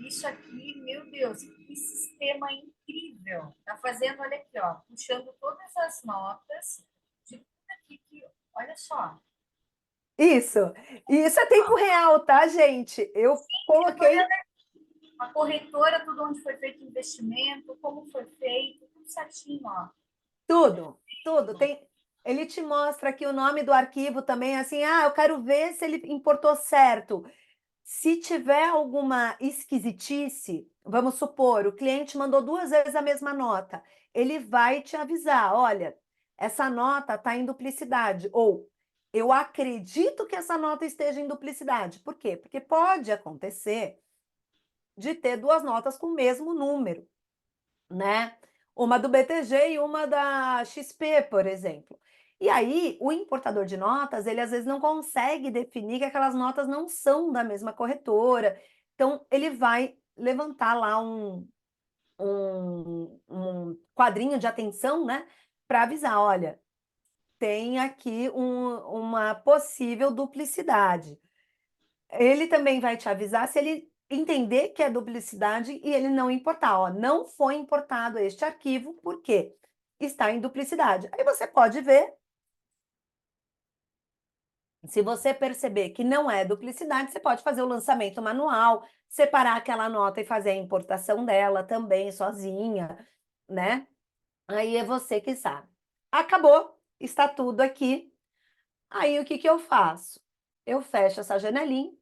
isso aqui, meu Deus, que sistema incrível. Tá fazendo, olha aqui, ó, puxando todas as notas de tudo aqui que, olha só. Isso. E isso é tempo real, tá, gente? Eu Eu tô vendo coloquei a corretora, tudo onde foi feito o investimento, como foi feito, tudo certinho, ó. tudo, tudo. Ele te mostra aqui o nome do arquivo também, assim, eu quero ver se ele importou certo. Se tiver alguma esquisitice, vamos supor, o cliente mandou 2 vezes a mesma nota, ele vai te avisar, olha, essa nota está em duplicidade, ou eu acredito que essa nota esteja em duplicidade. Por quê? Porque pode acontecer de ter 2 notas com o mesmo número, né? Uma do BTG e uma da XP, por exemplo. E aí, o importador de notas, ele às vezes não consegue definir que aquelas notas não são da mesma corretora. Então, ele vai levantar lá um quadrinho de atenção, né? Para avisar, olha, tem aqui uma possível duplicidade. Ele também vai te avisar se ele entender que é duplicidade e ele não importar. Ó, não foi importado este arquivo porque está em duplicidade. Aí você pode ver. Se você perceber que não é duplicidade, você pode fazer o lançamento manual, separar aquela nota e fazer a importação dela também sozinha, né? Aí é você que sabe. Acabou, está tudo aqui. Aí o que que eu faço? Eu fecho essa janelinha,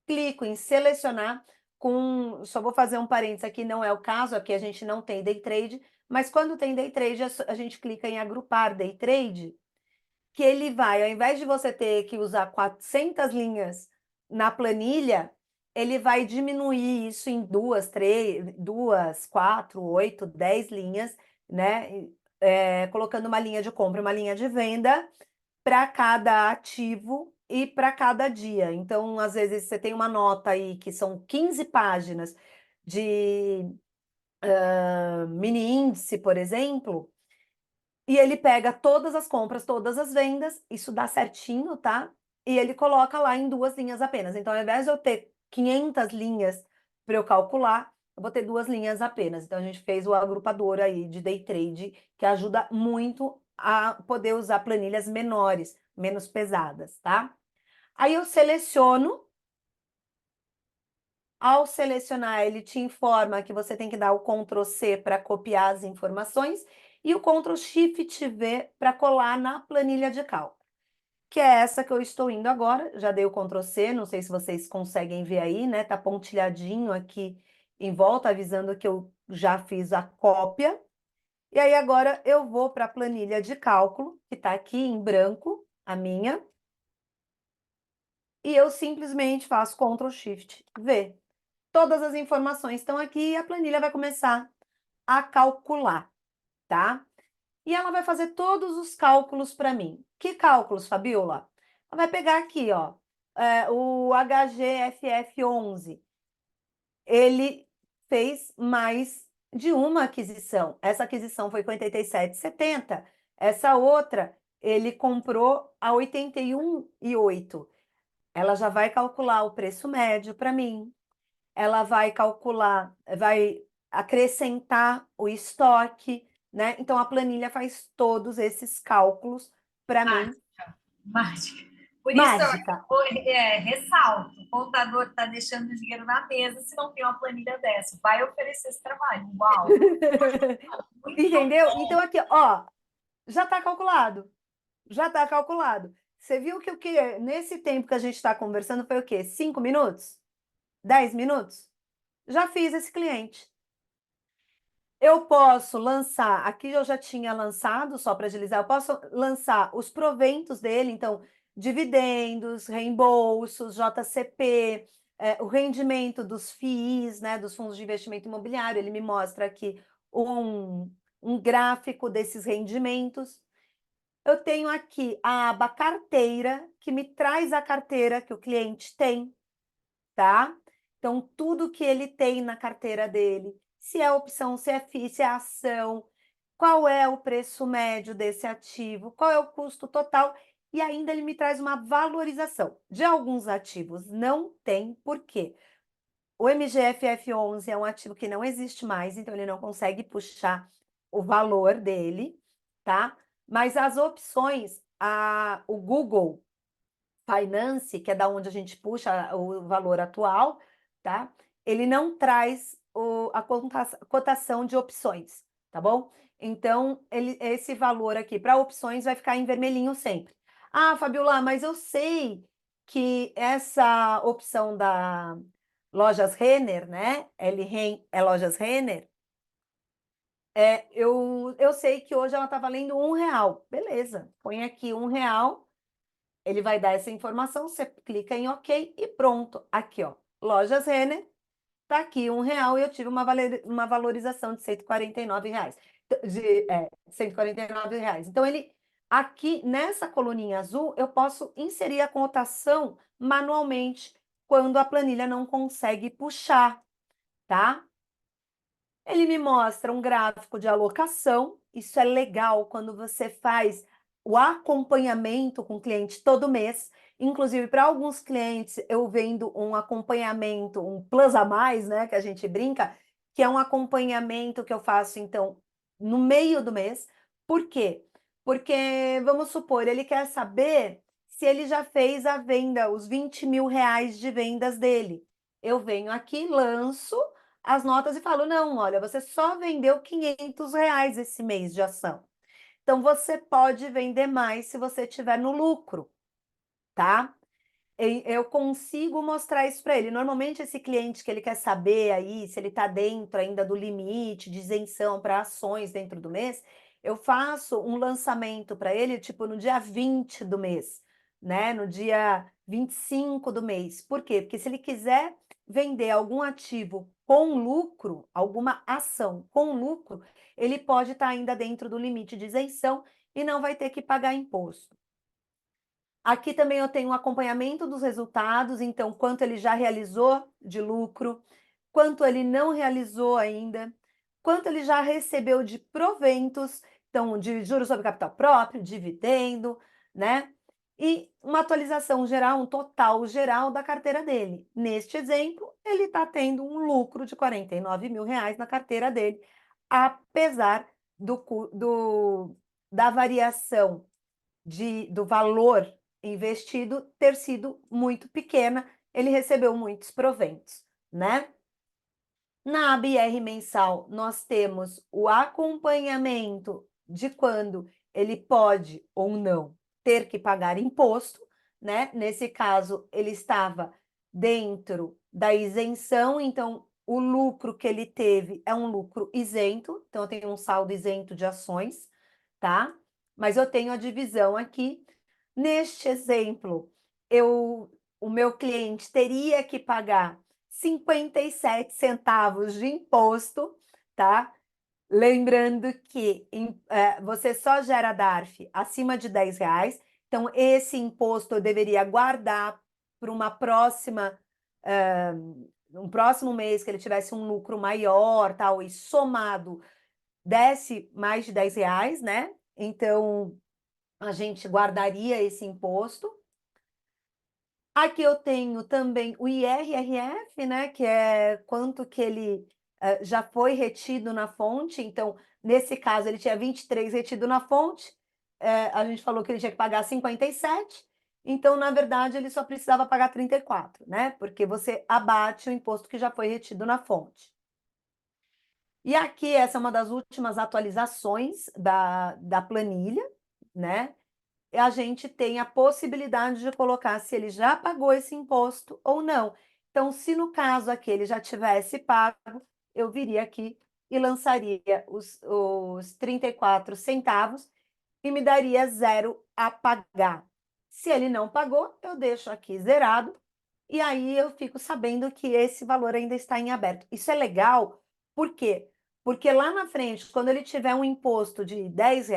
clico em selecionar só vou fazer um parênteses aqui, não é o caso, aqui a gente não tem day trade, mas quando tem day trade, a gente clica em agrupar day trade, que ele vai, ao invés de você ter que usar 400 linhas na planilha, ele vai diminuir isso em 2, 3, 2, 4, 8, 10 linhas, né? Colocando uma linha de compra, uma linha de venda para cada ativo e para cada dia. Então, às vezes, você tem uma nota aí que são 15 páginas de mini índice, por exemplo, e ele pega todas as compras, todas as vendas, isso dá certinho, tá? E ele coloca lá em 2 linhas apenas. Então, ao invés de eu ter 500 linhas para eu calcular, eu vou ter 2 linhas apenas. Então, a gente fez o agrupador aí de day trade, que ajuda muito a poder usar planilhas menores, menos pesadas, tá? Aí eu seleciono. Ao selecionar, ele te informa que você tem que dar o Ctrl C para copiar as informações e o Ctrl Shift V para colar na planilha de cálculo, que é essa que eu estou indo agora. Já dei o Ctrl C, não sei se vocês conseguem ver aí, né? Tá pontilhadinho aqui em volta, avisando que eu já fiz a cópia. E aí agora eu vou para a planilha de cálculo, que está aqui em branco, a minha, e eu simplesmente faço Ctrl Shift V. Todas as informações estão aqui e a planilha vai começar a calcular, tá? E ela vai fazer todos os cálculos para mim. Que cálculos, Fabiola? Ela vai pegar aqui, ó, o HGFF11. Ele fez mais de uma aquisição. Essa aquisição foi com 87,70. Essa outra, ele comprou a 81,8. Ela já vai calcular o preço médio para mim. ela vai calcular, vai acrescentar o estoque, né? Então a planilha faz todos esses cálculos para mim. Mágica, mágica. Por isso, Mágica. ressalto, o contador está deixando dinheiro na mesa se não tem uma planilha dessa. Vai oferecer esse trabalho. Uau! Muito Entendeu? Então aqui, ó, já está calculado. Já está calculado. Você viu que o que nesse tempo que a gente está conversando foi o quê? 5 minutos? 10 minutos? Já fiz esse cliente. Eu posso lançar, aqui eu já tinha lançado, só para agilizar, eu posso lançar os proventos dele, então, dividendos, reembolsos, JCP, o rendimento dos FIIs, né, dos fundos de investimento imobiliário, ele me mostra aqui um gráfico desses rendimentos. Eu tenho aqui a aba carteira, que me traz a carteira que o cliente tem, tá? Então, tudo que ele tem na carteira dele, se é opção, se é FII, se é ação, qual é o preço médio desse ativo, qual é o custo total, e ainda ele me traz uma valorização. De alguns ativos não tem, por quê? O MGFF11 é um ativo que não existe mais, então ele não consegue puxar o valor dele, tá? Mas as opções, o Google Finance, que é da onde a gente puxa o valor atual, tá? Ele não traz a cotação de opções, tá bom? Então, esse valor aqui para opções vai ficar em vermelhinho sempre. Ah, Fabiola, mas eu sei que essa opção da Lojas Renner, né? É Lojas Renner. Eu sei que hoje ela está valendo R$ 1. Beleza, põe aqui R$ 1. Ele vai dar essa informação, você clica em OK e pronto. Aqui, ó, Lojas Renner, tá aqui R$ 1 e eu tive uma valorização de R$ 149. R$ 149. Então, aqui nessa coluninha azul, eu posso inserir a cotação manualmente quando a planilha não consegue puxar, tá? Ele me mostra um gráfico de alocação. Isso é legal quando você faz o acompanhamento com o cliente todo mês. Inclusive, para alguns clientes, eu vendo um acompanhamento, um plus a mais, né? Que a gente brinca, que é um acompanhamento que eu faço, então, no meio do mês. Por quê? Porque, vamos supor, ele quer saber se ele já fez a venda, os R$ 20.000 de vendas dele. Eu venho aqui, lanço as notas e falo, não, olha, você só vendeu R$ 500 esse mês de ação. Então, você pode vender mais se você estiver no lucro, tá? Eu consigo mostrar isso para ele. Normalmente, esse cliente que ele quer saber aí se ele está dentro ainda do limite de isenção para ações dentro do mês, eu faço um lançamento para ele, tipo, no dia 20 do mês, né? No dia 25 do mês. Por quê? Porque se ele quiser vender algum ativo com lucro, alguma ação com lucro, ele pode estar ainda dentro do limite de isenção e não vai ter que pagar imposto. Aqui também eu tenho um acompanhamento dos resultados, então quanto ele já realizou de lucro, quanto ele não realizou ainda, quanto ele já recebeu de proventos, então de juros sobre capital próprio, dividendo, né? E uma atualização geral, um total geral da carteira dele. Neste exemplo, ele está tendo um lucro de R$ 49.000 na carteira dele, apesar da variação do valor investido ter sido muito pequena, ele recebeu muitos proventos, né? Na ABR mensal, nós temos o acompanhamento de quando ele pode ou não ter que pagar imposto, né? Nesse caso, ele estava dentro da isenção, então o lucro que ele teve é um lucro isento, então eu tenho um saldo isento de ações, tá? Mas eu tenho a divisão aqui. Neste exemplo, o meu cliente teria que pagar 57 centavos de imposto, tá? Lembrando que você só gera DARF acima de R$ 10, então esse imposto eu deveria guardar para uma próxima, um próximo mês que ele tivesse um lucro maior, tal, e somado desse mais de R$ 10, né? Então a gente guardaria esse imposto. Aqui eu tenho também o IRRF, né, que é quanto que ele já foi retido na fonte. Então, nesse caso, ele tinha 23 retido na fonte, a gente falou que ele tinha que pagar 57, então, na verdade, ele só precisava pagar 34, né, porque você abate o imposto que já foi retido na fonte. E aqui, essa é uma das últimas atualizações da planilha, né? A gente tem a possibilidade de colocar se ele já pagou esse imposto ou não. Então, se no caso aqui ele já tivesse pago, eu viria aqui e lançaria os 34 centavos e me daria zero a pagar. Se ele não pagou, eu deixo aqui zerado e aí eu fico sabendo que esse valor ainda está em aberto. Isso é legal, por quê? Porque lá na frente, quando ele tiver um imposto de R$ 10,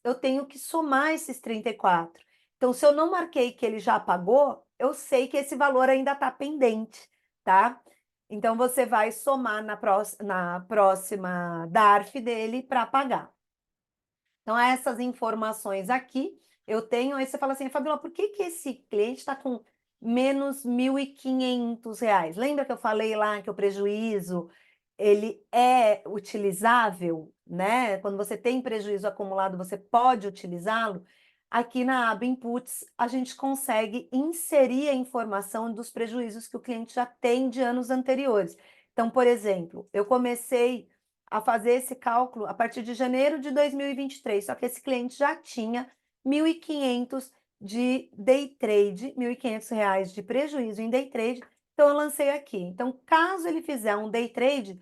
eu tenho que somar esses 34. Então, se eu não marquei que ele já pagou, eu sei que esse valor ainda está pendente, tá? Então, você vai somar na próxima DARF dele para pagar. Então, essas informações aqui eu tenho. Aí você fala assim, Fabiola, por que que esse cliente está com menos R$ 1.500? Lembra que eu falei lá que o prejuízo ele é utilizável, né? Quando você tem prejuízo acumulado, você pode utilizá-lo. Aqui na aba Inputs, a gente consegue inserir a informação dos prejuízos que o cliente já tem de anos anteriores. Então, por exemplo, eu comecei a fazer esse cálculo a partir de janeiro de 2023, só que esse cliente já tinha 1.500 de day trade, R$ 1.500 de prejuízo em day trade, então eu lancei aqui. Então, caso ele fizer um day trade,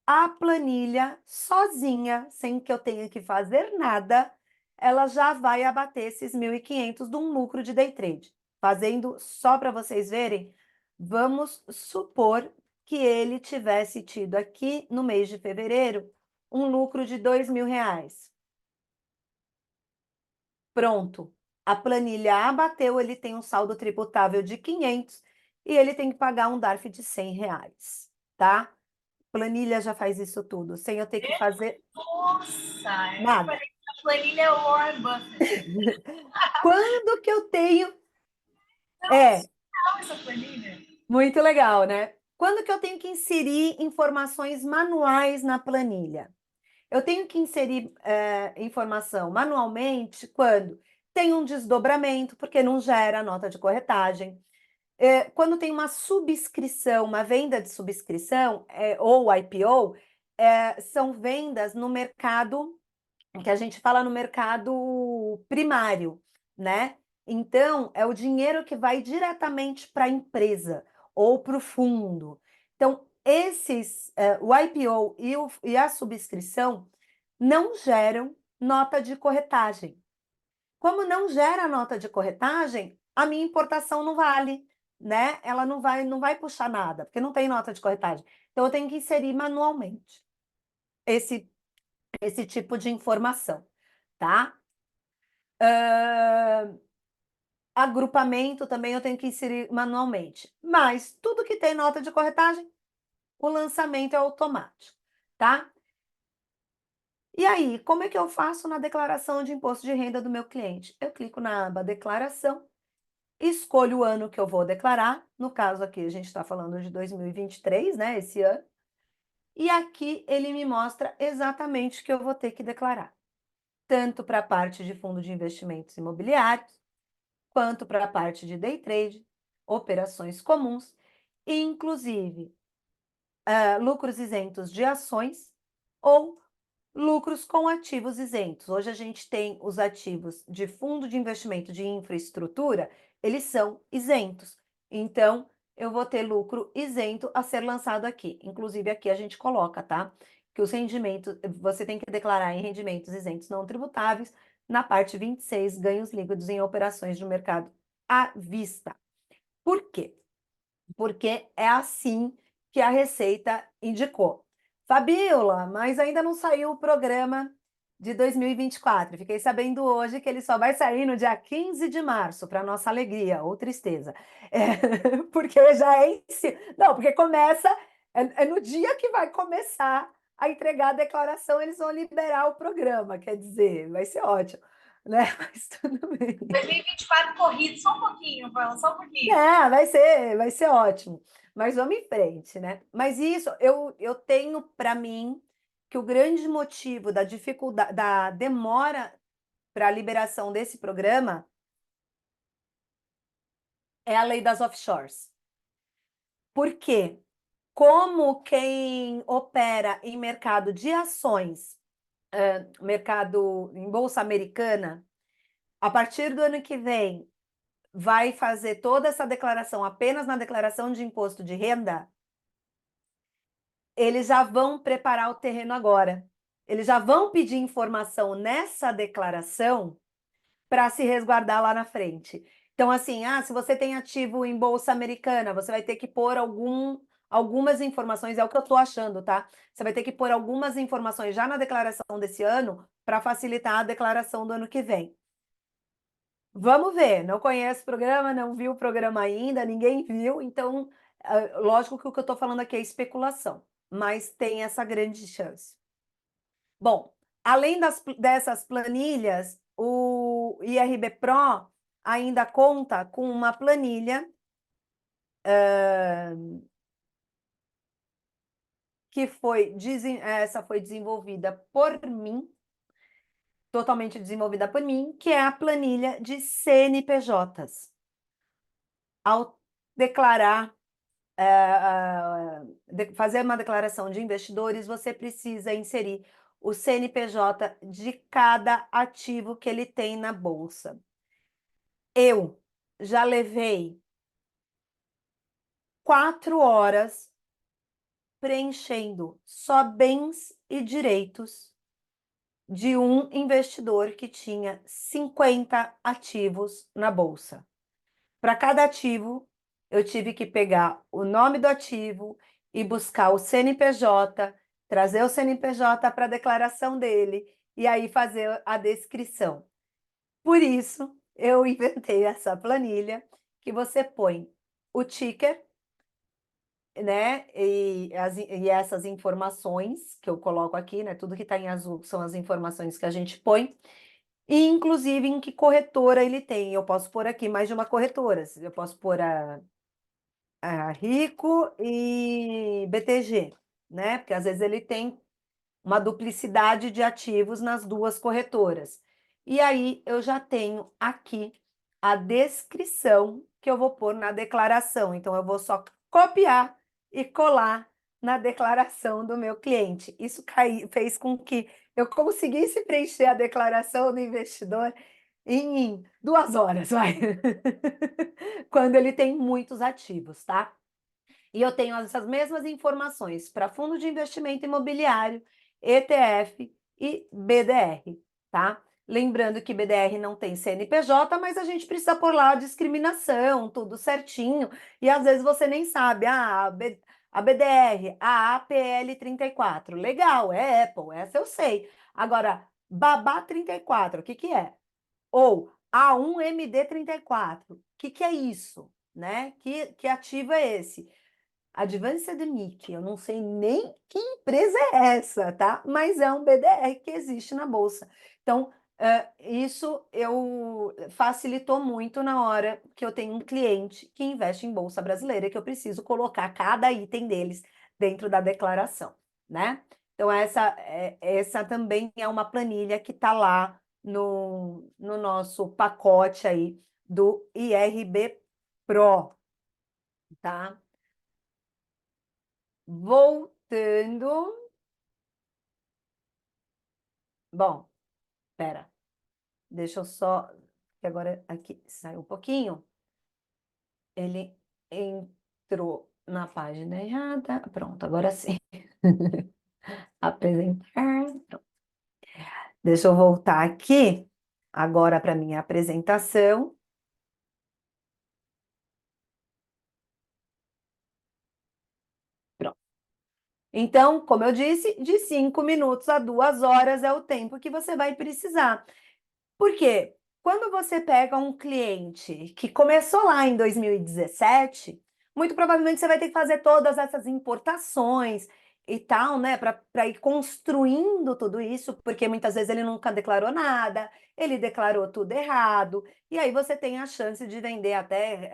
a planilha sozinha, sem que eu tenha que fazer nada, ela já vai abater esses 1.500 de um lucro de day trade. Fazendo só para vocês verem, vamos supor que ele tivesse tido aqui no mês de fevereiro um lucro de R$ 2.000. Pronto. A planilha abateu, ele tem um saldo tributável de 500 e ele tem que pagar um DARF de R$ 100, tá? Planilha já faz isso tudo, sem eu ter que fazer Nossa, eu nada. falei que a planilha é o Warren Buffett. Quando que eu tenho... Não, É, não essa planilha. muito legal, né? Quando que eu tenho que inserir informações manuais na planilha? Eu tenho que inserir informação manualmente quando tem um desdobramento, porque não gera nota de corretagem. Quando tem uma subscrição, uma venda de subscrição, ou IPO, são vendas no mercado, que a gente fala no mercado primário, né? Então, é o dinheiro que vai diretamente para a empresa ou para o fundo. Então, o IPO e a subscrição não geram nota de corretagem. Como não gera nota de corretagem, a minha importação não vale, né? Ela não vai puxar nada, porque não tem nota de corretagem. Então, eu tenho que inserir manualmente esse, esse tipo de informação, tá? Agrupamento também eu tenho que inserir manualmente. Mas tudo que tem nota de corretagem, o lançamento é automático, tá? E aí, como é que eu faço na declaração de imposto de renda do meu cliente? Eu clico na aba Declaração, escolho o ano que eu vou declarar. No caso aqui, a gente está falando de 2023, né? Esse ano. E aqui ele me mostra exatamente o que eu vou ter que declarar, tanto para a parte de fundo de investimentos imobiliários, quanto para a parte de day trade, operações comuns, e inclusive lucros isentos de ações ou lucros com ativos isentos. Hoje a gente tem os ativos de fundo de investimento de infraestrutura, eles são isentos. Então, eu vou ter lucro isento a ser lançado aqui. Inclusive, aqui a gente coloca, tá? Que os rendimentos, você tem que declarar em rendimentos isentos não tributáveis, na parte 26, ganhos líquidos em operações de mercado à vista. Por quê? Porque é assim que a Receita indicou. Fabiola, mas ainda não saiu o programa de 2024. Fiquei sabendo hoje que ele só vai sair no dia 15 de março, para nossa alegria ou tristeza. Porque já é Não, porque começa, é no dia que vai começar a entregar a declaração, eles vão liberar o programa, quer dizer, vai ser ótimo. né? Mas tudo bem. 2024 corrido, só um pouquinho, Paula, só um pouquinho. É, vai ser ótimo. Mas vamos em frente, né? Mas isso, eu tenho para mim que o grande motivo da dificuldade, da demora para a liberação desse programa é a lei das offshores. Por quê? Como quem opera em mercado de ações, mercado em bolsa americana, a partir do ano que vem, vai fazer toda essa declaração apenas na declaração de imposto de renda, eles já vão preparar o terreno agora. Eles já vão pedir informação nessa declaração para se resguardar lá na frente. Então, assim, se você tem ativo em bolsa americana, você vai ter que pôr algumas informações, é o que eu estou achando, tá? Você vai ter que pôr algumas informações já na declaração desse ano para facilitar a declaração do ano que vem. Vamos ver, não conheço o programa, não vi o programa ainda, ninguém viu, então, lógico que o que eu estou falando aqui é especulação, mas tem essa grande chance. Bom, além dessas planilhas, o IRB Pro ainda conta com uma planilha que essa foi desenvolvida por mim, totalmente desenvolvida por mim, que é a planilha de CNPJs. Ao declarar, fazer uma declaração de investidores, você precisa inserir o CNPJ de cada ativo que ele tem na bolsa. Eu já levei 4 horas preenchendo só bens e direitos de um investidor que tinha 50 ativos na bolsa. Para cada ativo, eu tive que pegar o nome do ativo e buscar o CNPJ, trazer o CNPJ para a declaração dele e aí fazer a descrição. Por isso, eu inventei essa planilha que você põe o ticker, né? E essas informações que eu coloco aqui, né? Tudo que está em azul são as informações que a gente põe. E, inclusive, em que corretora ele tem. Eu posso pôr aqui mais de uma corretora. Eu posso pôr a Rico e BTG, né? Porque às vezes ele tem uma duplicidade de ativos nas duas corretoras. E aí eu já tenho aqui a descrição que eu vou pôr na declaração. Então eu vou só copiar e colar na declaração do meu cliente. Isso fez com que eu conseguisse preencher a declaração do investidor em 2 horas, vai. Quando ele tem muitos ativos, tá? E eu tenho essas mesmas informações para fundo de investimento imobiliário, ETF e BDR, tá? Lembrando que BDR não tem CNPJ, mas a gente precisa pôr lá a discriminação, tudo certinho, e às vezes você nem sabe, a BDR, a APL 34, legal, é Apple, essa eu sei. Agora, Babá 34, o que que é? Ou A1MD 34, o que que é isso? Né? Que ativo é esse? Advanced MIC, eu não sei nem que empresa é essa, tá? Mas é um BDR que existe na bolsa. Então, isso facilitou muito na hora que eu tenho um cliente que investe em bolsa brasileira, que eu preciso colocar cada item deles dentro da declaração, né? Então, essa também é uma planilha que está lá no nosso pacote aí do IRB Pro, tá? Voltando. Bom, espera. Deixa eu só. Que agora aqui saiu um pouquinho. Ele entrou na página errada. Pronto, agora sim. Apresentar. Pronto. Deixa eu voltar aqui agora para minha apresentação. Pronto. Então, como eu disse, de 5 minutos a 2 horas é o tempo que você vai precisar. Por quê? Quando você pega um cliente que começou lá em 2017, muito provavelmente você vai ter que fazer todas essas importações e tal, né? Para ir construindo tudo isso, porque muitas vezes ele nunca declarou nada, ele declarou tudo errado, e aí você tem a chance de vender até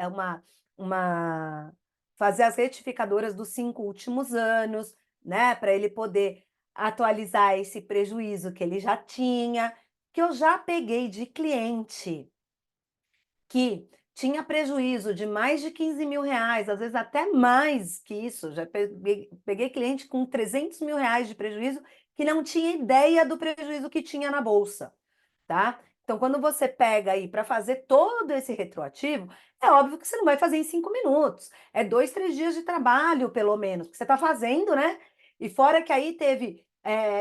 uma fazer as retificadoras dos 5 últimos anos, né? Para ele poder atualizar esse prejuízo que ele já tinha, que eu já peguei de cliente que tinha prejuízo de mais de 15 mil reais, às vezes até mais que isso. Já peguei cliente com 300 mil reais de prejuízo que não tinha ideia do prejuízo que tinha na bolsa, tá? Então, quando você pega aí para fazer todo esse retroativo, é óbvio que você não vai fazer em 5 minutos. É 2, 3 dias de trabalho, pelo menos, que você está fazendo, né? E fora que aí teve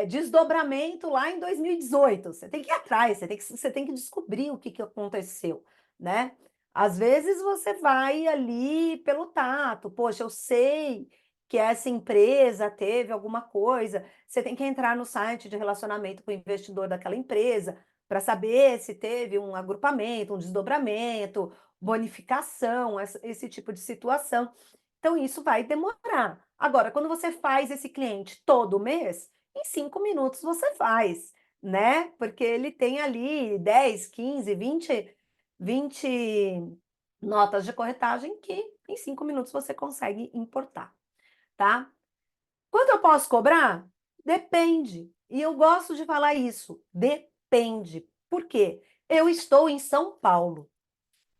desdobramento lá em 2018. Você tem que ir atrás, você tem que descobrir o que, que aconteceu, né? Às vezes você vai ali pelo tato, poxa, eu sei que essa empresa teve alguma coisa, você tem que entrar no site de relacionamento com o investidor daquela empresa para saber se teve um agrupamento, um desdobramento, bonificação, esse tipo de situação. Então, isso vai demorar. Agora, quando você faz esse cliente todo mês, em 5 minutos você faz, né? Porque ele tem ali 10, 15, 20 notas de corretagem que em 5 minutos você consegue importar, tá? Quanto eu posso cobrar? Depende. E eu gosto de falar isso. Depende. Por quê? Eu estou em São Paulo.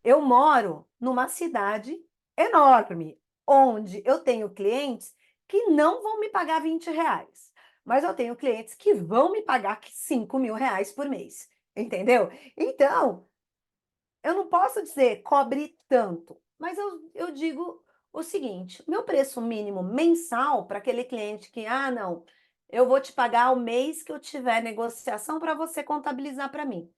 Eu moro numa cidade enorme, onde eu tenho clientes que não vão me pagar 20 reais. Mas eu tenho clientes que vão me pagar 5 mil reais por mês. Entendeu? Então, eu não posso dizer cobre tanto, mas eu digo o seguinte: meu preço mínimo mensal para aquele cliente que, não, eu vou te pagar o mês que eu tiver negociação para você contabilizar para mim.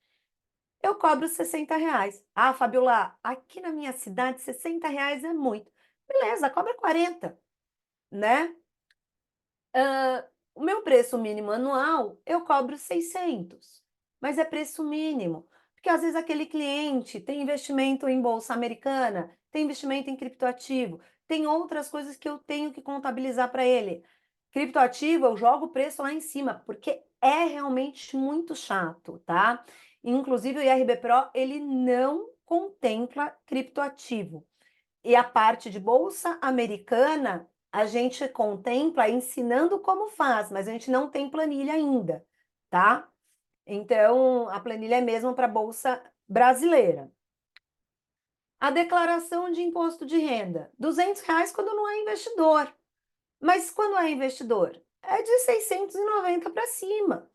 Eu cobro 60 reais. Ah, Fabiola, aqui na minha cidade, 60 reais é muito. Beleza, cobra 40, né? O meu preço mínimo anual, eu cobro 600, mas é preço mínimo. Porque às vezes aquele cliente tem investimento em bolsa americana, tem investimento em criptoativo, tem outras coisas que eu tenho que contabilizar para ele. Criptoativo, eu jogo o preço lá em cima, porque é realmente muito chato, tá? Inclusive o IRB Pro, ele não contempla criptoativo. E a parte de bolsa americana, a gente contempla ensinando como faz, mas a gente não tem planilha ainda, tá? Então, a planilha é mesmo para a bolsa brasileira. A declaração de imposto de renda, R$ 200 quando não é investidor. Mas quando é investidor? É de 690 para cima.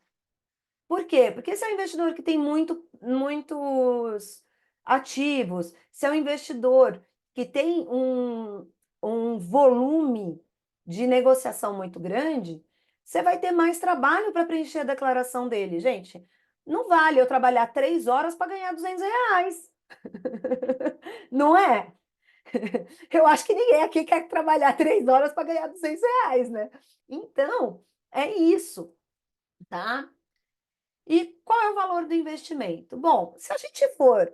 Por quê? Porque se é um investidor que tem muitos ativos, se é um investidor que tem um volume de negociação muito grande, você vai ter mais trabalho para preencher a declaração dele. Gente, não vale eu trabalhar 3 horas para ganhar R$ 200. Não é? Eu acho que ninguém aqui quer trabalhar 3 horas para ganhar R$ 200, né? Então, é isso, tá? E qual é o valor do investimento? Bom, se a gente for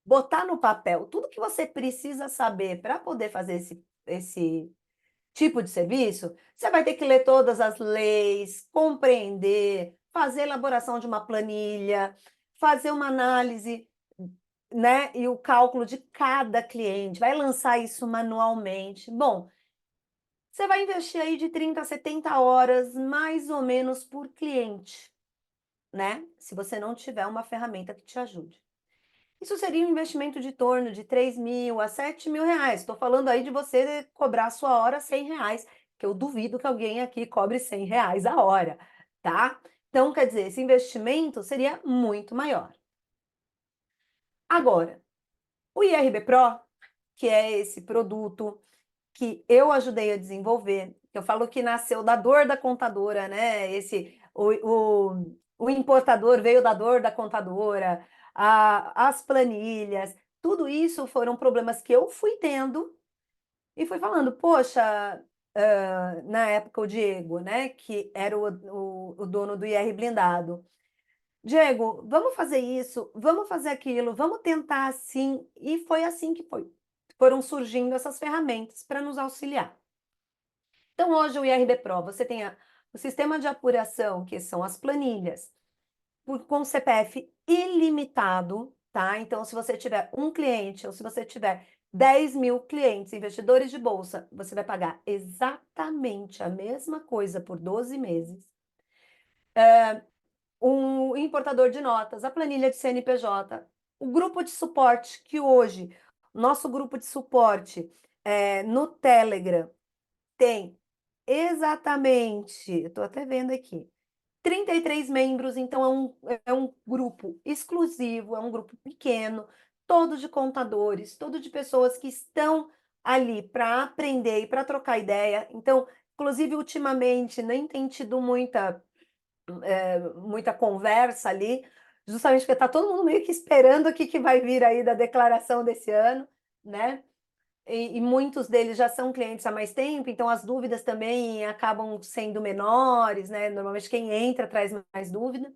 botar no papel tudo que você precisa saber para poder fazer esse tipo de serviço, você vai ter que ler todas as leis, compreender, fazer a elaboração de uma planilha, fazer uma análise, né, e o cálculo de cada cliente, vai lançar isso manualmente. Bom, você vai investir aí de 30 a 70 horas, mais ou menos, por cliente, né? Se você não tiver uma ferramenta que te ajude. Isso seria um investimento de torno de 3 mil a 7 mil reais. Estou falando aí de você cobrar a sua hora R$ 100, que eu duvido que alguém aqui cobre R$ 100 a hora, tá? Então, quer dizer, esse investimento seria muito maior. Agora, o IRB Pro, que é esse produto que eu ajudei a desenvolver, eu falo que nasceu da dor da contadora, né? O importador veio da dor da contadora, as planilhas, tudo isso foram problemas que eu fui tendo e fui falando, poxa, na época o Diego, né, que era o dono do IR Blindado. Diego, vamos fazer isso, vamos fazer aquilo, vamos tentar assim. E foi assim que foi. Foram surgindo essas ferramentas para nos auxiliar. Então, hoje o IRB Pro, você tem o sistema de apuração, que são as planilhas, com CPF ilimitado, tá? Então, se você tiver um cliente ou se você tiver 10 mil clientes, investidores de bolsa, você vai pagar exatamente a mesma coisa por 12 meses. Um importador de notas, a planilha de CNPJ, o grupo de suporte, que hoje, nosso grupo de suporte no Telegram tem exatamente, estou até vendo aqui, 33 membros, então é um grupo exclusivo, é um grupo pequeno, todo de contadores, todo de pessoas que estão ali para aprender e para trocar ideia. Então, inclusive, ultimamente, nem tem tido muita conversa ali, justamente porque está todo mundo meio que esperando o que vai vir aí da declaração desse ano, né? E muitos deles já são clientes há mais tempo, então as dúvidas também acabam sendo menores, né? Normalmente quem entra traz mais dúvida.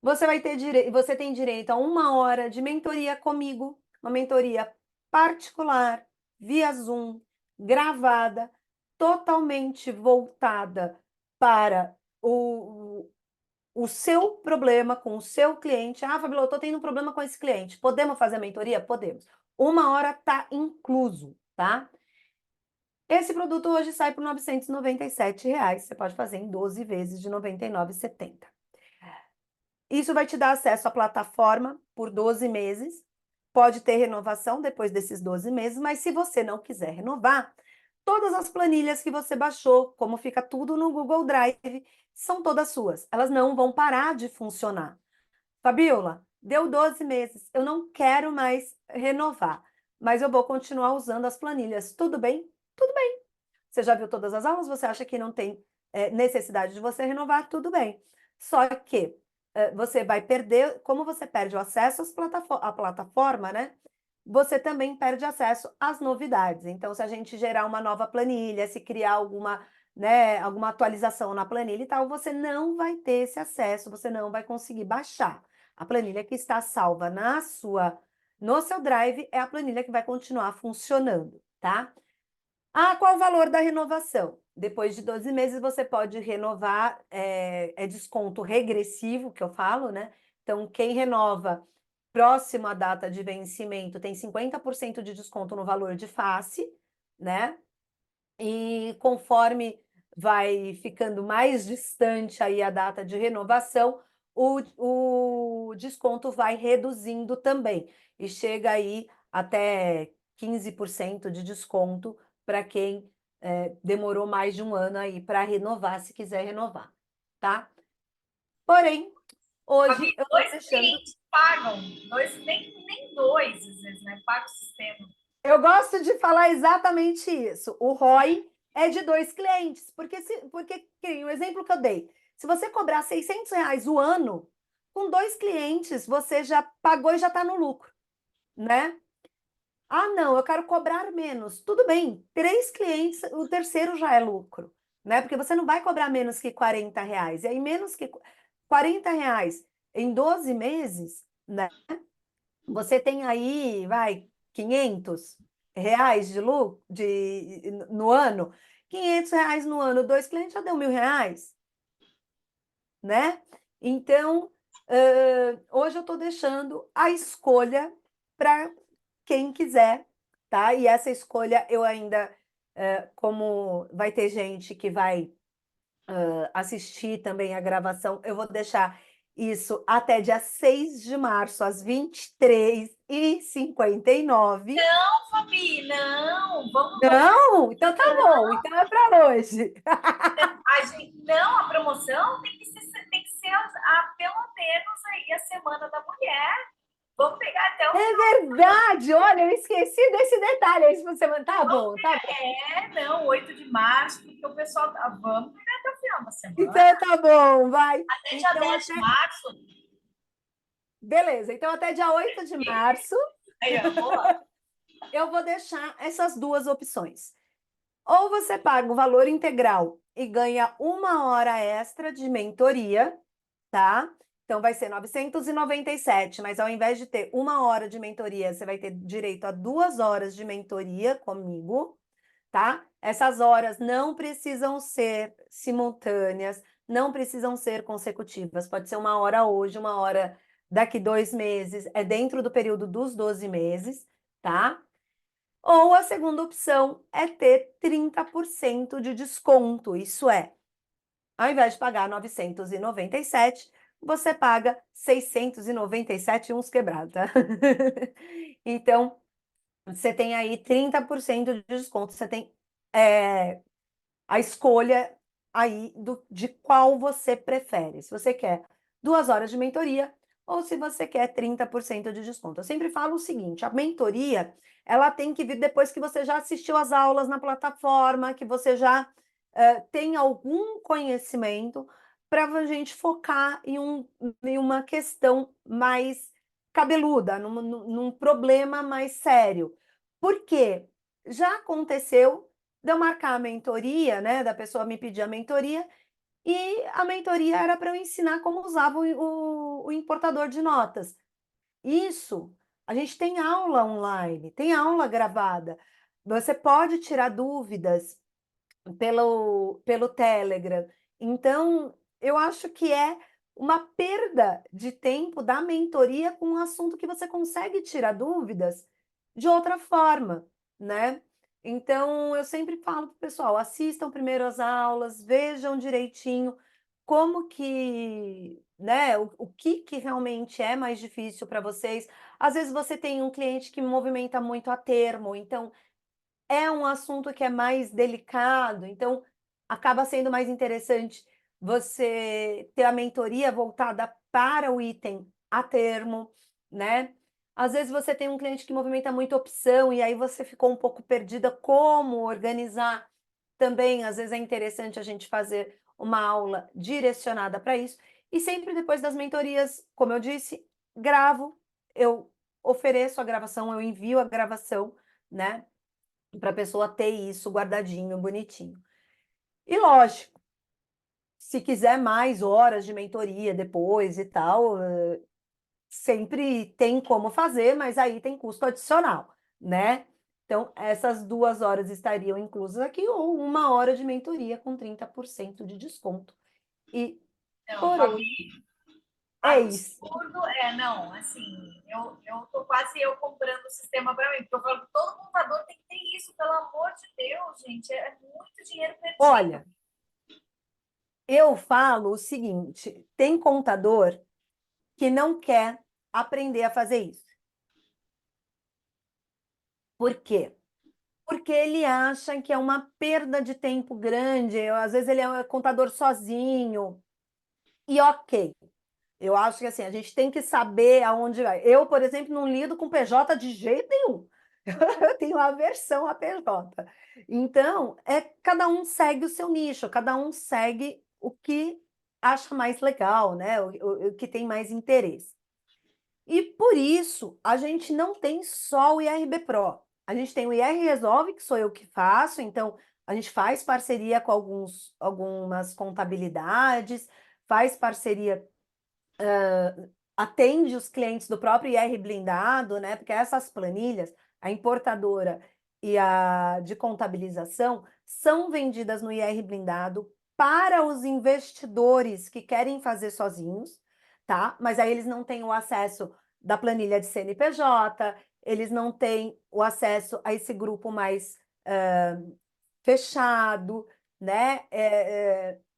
Você tem direito a 1 hora de mentoria comigo, uma mentoria particular, via Zoom, gravada, totalmente voltada para o seu problema com o seu cliente. Ah, Fabíola, eu estou tendo um problema com esse cliente. Podemos fazer a mentoria? Podemos. 1 hora está incluso, tá? Esse produto hoje sai por R$ 997. Você pode fazer em 12 vezes de R$ 99,70. Isso vai te dar acesso à plataforma por 12 meses. Pode ter renovação depois desses 12 meses, mas se você não quiser renovar, todas as planilhas que você baixou, como fica tudo no Google Drive, são todas suas. Elas não vão parar de funcionar. Fabiola, deu 12 meses, eu não quero mais renovar, mas eu vou continuar usando as planilhas. Tudo bem? Tudo bem. Você já viu todas as aulas? Você acha que não tem necessidade de você renovar? Tudo bem. Só que você vai perder, como você perde o acesso à plataforma, né? Você também perde acesso às novidades. Então, se a gente gerar uma nova planilha, se criar alguma atualização na planilha e tal, você não vai ter esse acesso, você não vai conseguir baixar. A planilha que está salva no seu Drive é a planilha que vai continuar funcionando, tá? Ah, qual o valor da renovação? Depois de 12 meses você pode renovar, é desconto regressivo que eu falo, né? Então, quem renova próximo à data de vencimento tem 50% de desconto no valor de face, né? E conforme vai ficando mais distante aí a data de renovação, o desconto vai reduzindo também. E chega aí até 15% de desconto para quem demorou mais de um ano aí para renovar, se quiser renovar, tá? Porém, hoje Fabi, eu estou dois deixando. clientes pagam, nem dois, às vezes, né? Paga o sistema. Eu gosto de falar exatamente isso. O ROI é de 2 clientes, porque o exemplo que eu dei, se você cobrar R$ 600 o ano, com 2 clientes você já pagou e já está no lucro, né? Ah, não, eu quero cobrar menos. Tudo bem, 3 clientes, o terceiro já é lucro, né? Porque você não vai cobrar menos que R$ 40. E aí, menos que R$ 40 em 12 meses, né? Você tem aí, vai, R$ 500 de lucro no ano. R$ 500 no ano, 2 clientes já deu R$ 1.000, né? Então, hoje eu estou deixando a escolha para quem quiser, tá? E essa escolha eu ainda, como vai ter gente que vai assistir também a gravação, eu vou deixar isso até dia 6 de março, às 23h59. Não, Fabi, não, vamos. Não? Então tá bom, então é para hoje. Não, a promoção tem que ser pelo menos aí a Semana da Mulher. Vamos pegar até o. É verdade, olha, eu esqueci desse detalhe aí, se você tá bom, tá bom. Não, 8 de março, porque o pessoal. Vamos pegar até o final da semana. Então tá bom, vai. Até dia Então 10 de março. beleza, então até dia 8 de março Aí, ó, vou lá. eu vou deixar essas duas opções. Ou você paga o valor integral e ganha 1 hora extra de mentoria, tá? Então vai ser 997, mas ao invés de ter 1 hora de mentoria, você vai ter direito a 2 horas de mentoria comigo, tá? Essas horas não precisam ser simultâneas, não precisam ser consecutivas. Pode ser uma hora hoje, uma hora daqui 2 meses, é dentro do período dos 12 meses, tá? Ou a segunda opção é ter 30% de desconto, isso é, ao invés de pagar 997, você paga 697 e uns quebrados, tá? Então, você tem aí 30% de desconto, você tem a escolha aí de qual você prefere. Se você quer 2 horas de mentoria ou se você quer 30% de desconto. Eu sempre falo o seguinte, a mentoria, ela tem que vir depois que você já assistiu às aulas na plataforma, que você já tem algum conhecimento para a gente focar em uma questão mais cabeluda, num problema mais sério. Por quê? Já aconteceu de eu marcar a mentoria, né, da pessoa me pedir a mentoria, e a mentoria era para eu ensinar como usava o importador de notas. Isso, a gente tem aula online, tem aula gravada. Você pode tirar dúvidas pelo Telegram. Então, eu acho que é uma perda de tempo da mentoria com um assunto que você consegue tirar dúvidas de outra forma, né? Então, eu sempre falo para o pessoal, assistam primeiro as aulas, vejam direitinho como que, né, o que que realmente é mais difícil para vocês. Às vezes você tem um cliente que movimenta muito a termo, então é um assunto que é mais delicado, então acaba sendo mais interessante você ter a mentoria voltada para o item a termo, né? Às vezes você tem um cliente que movimenta muita opção e aí você ficou um pouco perdida como organizar. Também, às vezes é interessante a gente fazer uma aula direcionada para isso. E sempre depois das mentorias, como eu disse, gravo, eu ofereço a gravação, eu envio a gravação, né? Para a pessoa ter isso guardadinho, bonitinho. E lógico, se quiser mais horas de mentoria depois e tal, sempre tem como fazer, mas aí tem custo adicional, né? Então, essas 2 horas estariam inclusas aqui, ou 1 hora de mentoria com 30% de desconto. E Não, por hoje Fabi, é isso. absurdo. Não, assim, eu tô quase eu comprando o sistema para mim, porque eu falo que todo contador tem que ter isso, pelo amor de Deus, gente, é muito dinheiro perdido. Olha, eu falo o seguinte: tem contador que não quer aprender a fazer isso. Por quê? Porque ele acha que é uma perda de tempo grande, às vezes ele é contador sozinho. E ok, eu acho que assim, a gente tem que saber aonde vai. Eu, por exemplo, não lido com PJ de jeito nenhum. Eu tenho aversão a PJ. Então, cada um segue o seu nicho, cada um segue o que acha mais legal, né? O que tem mais interesse. E por isso, a gente não tem só o IRB Pro. A gente tem o IR Resolve, que sou eu que faço, então a gente faz parceria com algumas contabilidades, faz parceria, atende os clientes do próprio IR blindado, né? Porque essas planilhas, a importadora e a de contabilização, são vendidas no IR blindado para os investidores que querem fazer sozinhos, tá? Mas aí eles não têm o acesso da planilha de CNPJ, eles não têm o acesso a esse grupo mais fechado, né?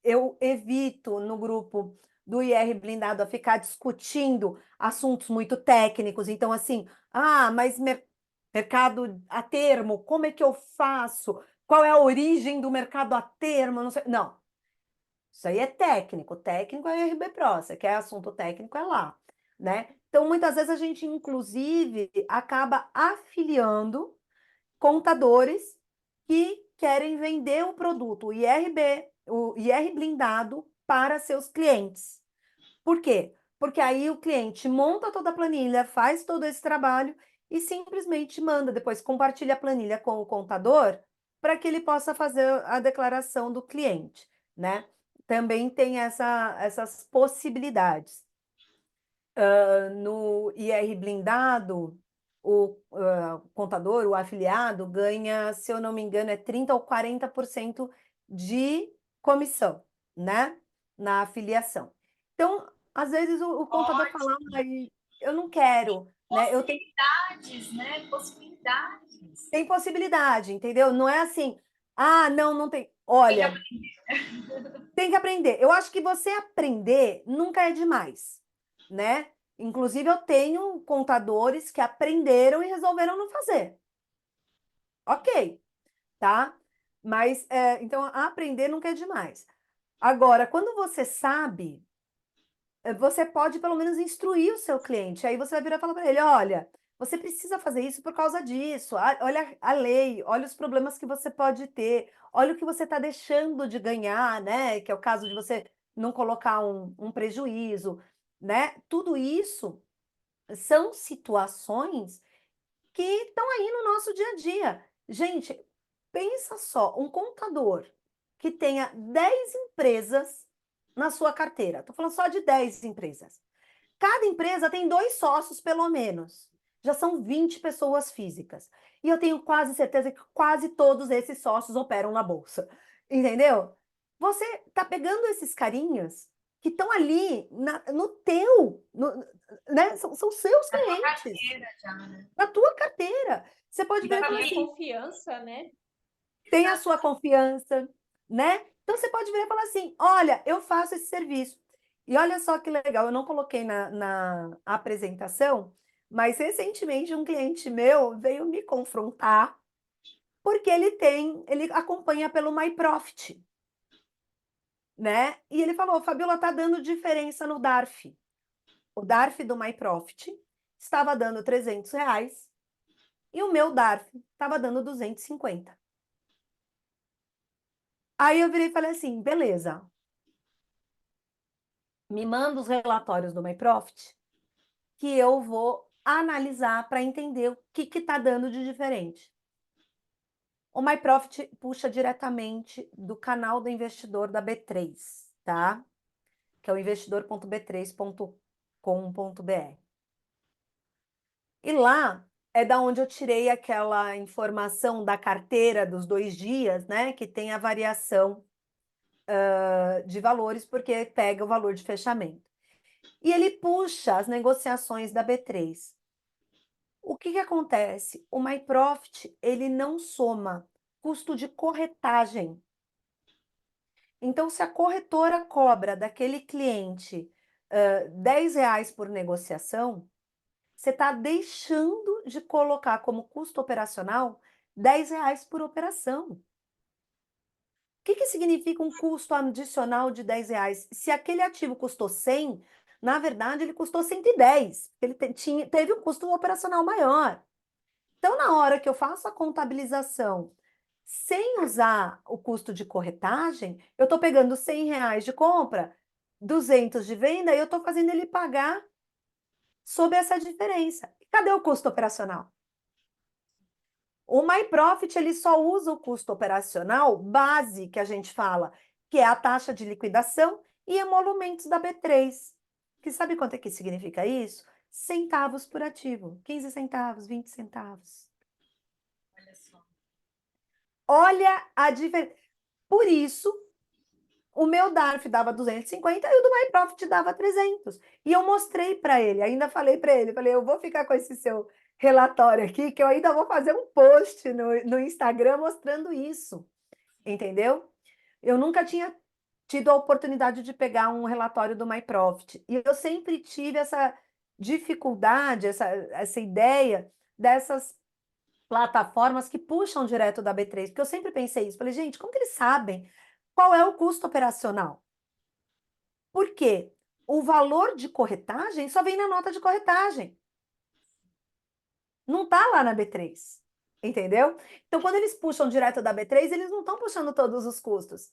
Eu evito no grupo do IR blindado a ficar discutindo assuntos muito técnicos. Então, assim, mas mercado a termo, como é que eu faço? Qual é a origem do mercado a termo? Não sei. Não, isso aí é técnico. Técnico é RB Pro. Você quer assunto técnico, é lá, né? Então, muitas vezes a gente, inclusive, acaba afiliando contadores que querem vender o produto, o IR blindado, para seus clientes. Por quê? Porque aí o cliente monta toda a planilha, faz todo esse trabalho e simplesmente manda, depois compartilha a planilha com o contador para que ele possa fazer a declaração do cliente, né? Também tem essas possibilidades. No IR blindado, o contador, o afiliado, ganha, se eu não me engano, é 30% ou 40% de comissão, né? Na afiliação. Então, às vezes o contador fala, "Ai, eu não quero, né? Eu tenho Possibilidades, né? Possibilidades. Tem possibilidade, entendeu? Não é assim, não, não tem. Tem que Olha, aprender. tem que aprender. Eu acho que você aprender nunca é demais, né? Inclusive, eu tenho contadores que aprenderam e resolveram não fazer. Ok, tá? Mas, então, aprender nunca é demais. Agora, quando você sabe, você pode pelo menos instruir o seu cliente. Aí você vai virar e falar para ele: olha, você precisa fazer isso por causa disso. Olha a lei, olha os problemas que você pode ter, olha o que você está deixando de ganhar, né? Que é o caso de você não colocar um prejuízo, né? Tudo isso são situações que estão aí no nosso dia a dia. Gente, pensa só, um contador que tenha 10 empresas na sua carteira. Estou falando só de 10 empresas. Cada empresa tem 2 sócios, pelo menos. Já são 20 pessoas físicas. E eu tenho quase certeza que quase todos esses sócios operam na bolsa. Entendeu? Você está pegando esses carinhas que estão ali no teu, né? São seus Na tua clientes, carteira já, né? na tua carteira. Você pode E virar e da falar minha assim: confiança, né? tem a sua confiança, né? Então você pode virar e falar assim: olha, eu faço esse serviço. E olha só que legal, eu não coloquei na apresentação, mas recentemente um cliente meu veio me confrontar porque ele acompanha pelo MyProfit, né? E ele falou: Fabiola, tá dando diferença no DARF. O DARF do MyProfit estava dando R$ 300 e o meu DARF estava dando 250. Aí eu virei e falei assim: beleza, me manda os relatórios do MyProfit que eu vou analisar para entender o que está dando de diferente. O MyProfit puxa diretamente do canal do investidor da B3, tá? Que é o investidor.b3.com.br. E lá é da onde eu tirei aquela informação da carteira dos 2 dias, né? Que tem a variação de valores, porque pega o valor de fechamento. E ele puxa as negociações da B3. O que que acontece? O MyProfit, ele não soma custo de corretagem. Então, se a corretora cobra daquele cliente R$ 10 por negociação, você está deixando de colocar como custo operacional R$ 10 por operação. O que que significa um custo adicional de R$ 10? Se aquele ativo custou 100, na verdade ele custou 110. Ele teve um custo operacional maior. Então, na hora que eu faço a contabilização sem usar o custo de corretagem, eu estou pegando R$ 100 de compra, 200 de venda, e eu estou fazendo ele pagar sobre essa diferença. E cadê o custo operacional? O MyProfit, ele só usa o custo operacional base, que a gente fala, que é a taxa de liquidação e emolumentos da B3. Que sabe quanto é que significa isso? Centavos por ativo. 15 centavos, 20 centavos. Olha só. Olha a diferença. Por isso, o meu DARF dava 250 e o do MyProfit dava 300. E eu mostrei para ele, ainda falei para ele, falei, eu vou ficar com esse seu relatório aqui, que eu ainda vou fazer um post no Instagram mostrando isso, entendeu? Eu nunca tinha tido a oportunidade de pegar um relatório do MyProfit. E eu sempre tive essa dificuldade, essa ideia dessas plataformas que puxam direto da B3, porque eu sempre pensei isso. Falei, gente, como que eles sabem qual é o custo operacional? Por quê? O valor de corretagem só vem na nota de corretagem. Não está lá na B3. Entendeu? Então, quando eles puxam direto da B3, eles não estão puxando todos os custos.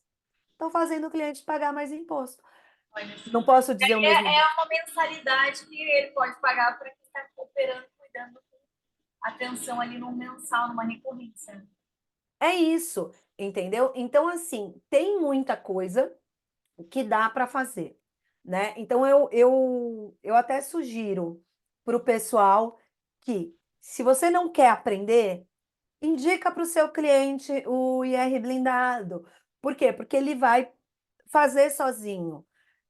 Estão fazendo o cliente pagar mais imposto. Olha só. Não posso dizer o mesmo. É uma mensalidade que ele pode pagar para quem está operando, cuidando com atenção ali no mensal, numa recorrência. É isso, entendeu? Então, assim, tem muita coisa que dá para fazer, né? Então, eu até sugiro para o pessoal que, Se você não quer aprender, indica para o seu cliente o IR blindado. Por quê? Porque ele vai fazer sozinho.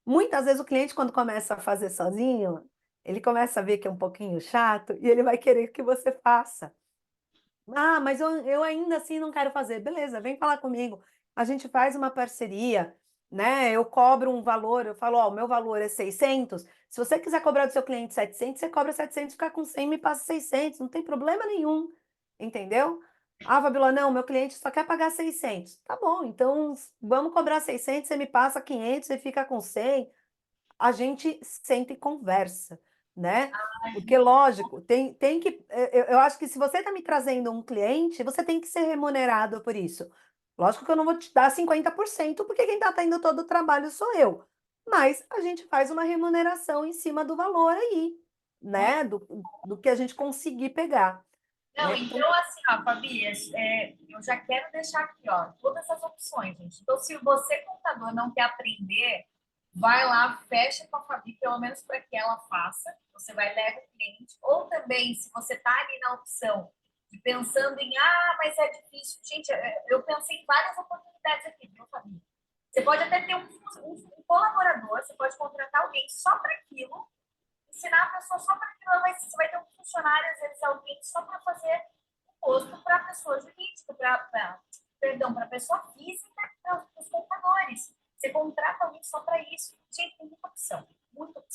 Muitas vezes o cliente, quando começa a fazer sozinho, ele começa a ver que é um pouquinho chato e ele vai querer que você faça. Ah, mas eu ainda assim não quero fazer. Beleza, vem falar comigo. A gente faz uma parceria, né? Eu cobro um valor, eu falo, ó, o meu valor é 600. Se você quiser cobrar do seu cliente 700, você cobra 700, ficar com 100, me passa 600, não tem problema nenhum, entendeu? Ah, Fabiola, não, meu cliente só quer pagar 600. Tá bom, então vamos cobrar 600, você me passa 500, você fica com 100. A gente senta e conversa, né? Porque, lógico, tem que. Eu acho que se você está me trazendo um cliente, você tem que ser remunerado por isso. Lógico que eu não vou te dar 50%, porque quem está tendo todo o trabalho sou eu. Mas a gente faz uma remuneração em cima do valor aí, né? Do que a gente conseguir pegar, Não, né? Então, então assim, ó, Fabi, eu já quero deixar aqui, ó, todas as opções, gente. Então, se você, contador, não quer aprender, vai lá, fecha com a Fabi, pelo menos para que ela faça. Você vai levar o cliente. Ou também, se você está ali na opção de pensando em, mas é difícil. Gente, eu pensei em várias oportunidades aqui, viu, Fabi? Você pode até ter um colaborador, você pode contratar alguém só para aquilo, ensinar a pessoa só para aquilo, mas você vai ter um funcionário, às vezes alguém só para fazer o posto para a pessoa jurídica, perdão, para a pessoa física, para os contadores. Você contrata alguém só para isso. Gente, tem muita opção,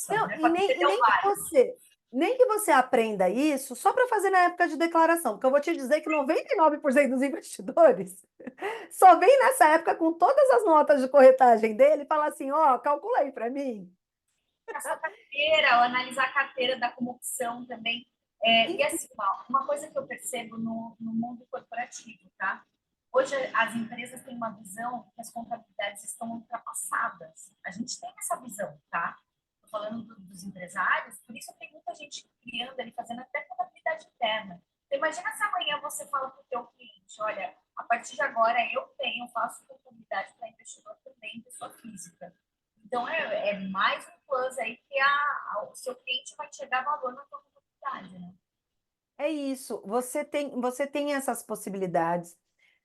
não, né? e Para nem, você e ter nem que vários. você, nem que você aprenda isso só para fazer na época de declaração, porque eu vou te dizer que 99% dos investidores só vem nessa época com todas as notas de corretagem dele e fala assim, ó, calcula aí para mim. A sua carteira, ou analisar a carteira da como opção também. E assim, uma coisa que eu percebo no mundo corporativo, tá? Hoje as empresas têm uma visão que as contabilidades estão ultrapassadas. A gente tem essa visão, tá? Estou falando dos empresários, por isso tem muita gente criando ali, fazendo até contabilidade interna. Então, imagina se amanhã você fala para o teu cliente, olha, a partir de agora eu faço contabilidade para investidor também, pessoa física. Então, é mais um plus aí que o seu cliente vai te dar valor na sua contabilidade, né? É isso, você tem essas possibilidades.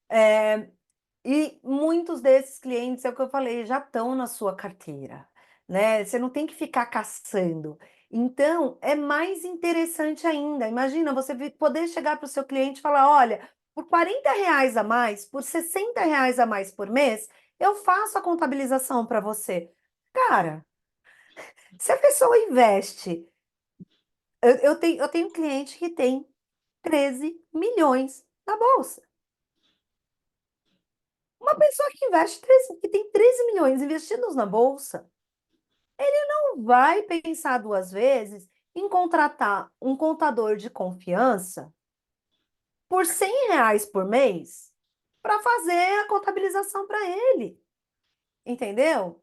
É, e muitos desses clientes, é o que eu falei, já estão na sua carteira, né? Você não tem que ficar caçando. Então, é mais interessante ainda. Imagina você poder chegar para o seu cliente e falar: olha, por R$ 40 a mais, por R$ 60 a mais por mês, eu faço a contabilização para você. Cara, se a pessoa investe, eu tenho um cliente que tem 13 milhões na bolsa. Uma pessoa que investe 13, que tem 13 milhões investidos na bolsa, não vai pensar duas vezes em contratar um contador de confiança por R$ 100 por mês para fazer a contabilização para ele, entendeu?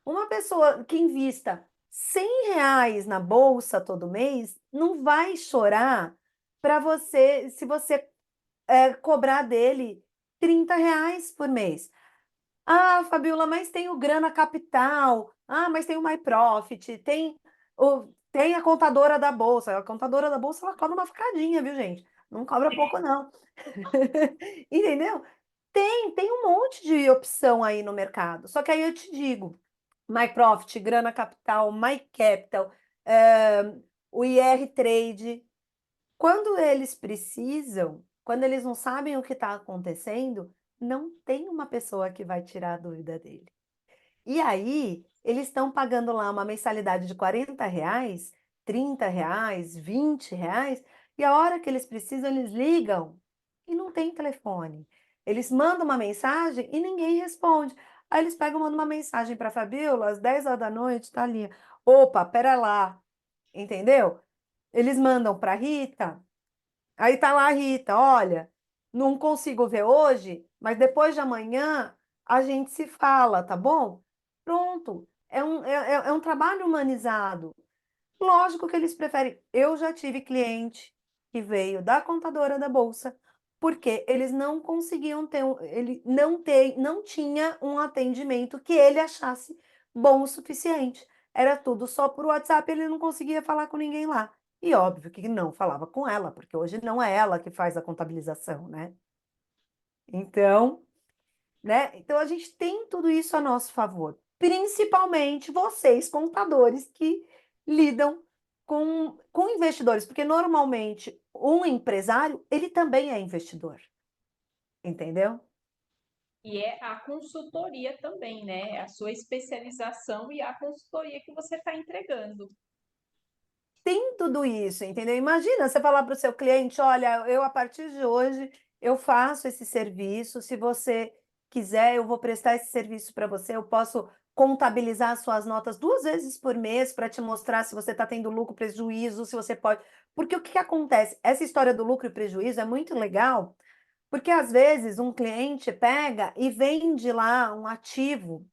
Uma pessoa que invista R$ 100 na bolsa todo mês não vai chorar para você, se você cobrar dele R$ 30 por mês. Ah, Fabiola, mas tem o Grana Capital. Ah, mas tem o MyProfit. Tem a contadora da Bolsa. A contadora da Bolsa, ela cobra uma facadinha, viu, gente? Não cobra pouco, não. Entendeu? Tem um monte de opção aí no mercado. Só que aí eu te digo, MyProfit, Grana Capital, MyCapital, o IR Trade, quando eles precisam, quando eles não sabem o que está acontecendo, não tem uma pessoa que vai tirar a dúvida dele. E aí, eles estão pagando lá uma mensalidade de R$ 40, R$ 30, R$ 20, e a hora que eles precisam, eles ligam e não tem telefone. Eles mandam uma mensagem e ninguém responde. Aí eles pegam, mandam uma mensagem para a Fabiola, às 10 horas da noite, tá ali. Opa, pera lá, entendeu? Eles mandam para Rita. Aí tá lá a Rita, olha, não consigo ver hoje, mas depois de amanhã a gente se fala, tá bom? Pronto. É um trabalho humanizado. Lógico que eles preferem. Eu já tive cliente que veio da contadora da Bolsa, porque eles não conseguiam ter, não tinha um atendimento que ele achasse bom o suficiente. Era tudo só por WhatsApp, ele não conseguia falar com ninguém lá. E óbvio que não falava com ela, porque hoje não é ela que faz a contabilização, né? Então, né? Então a gente tem tudo isso a nosso favor, principalmente vocês, contadores, que lidam com investidores, porque normalmente um empresário, ele também é investidor, entendeu? E é a consultoria também, né? A sua especialização e a consultoria que você está entregando. Tem tudo isso, entendeu? Imagina você falar para o seu cliente, olha, eu a partir de hoje eu faço esse serviço, se você quiser, eu vou prestar esse serviço para você, eu posso contabilizar as suas notas 2 vezes por mês para te mostrar se você está tendo lucro, prejuízo, se você pode. Porque o que que acontece? Essa história do lucro e prejuízo é muito legal, porque às vezes um cliente pega e vende lá um ativo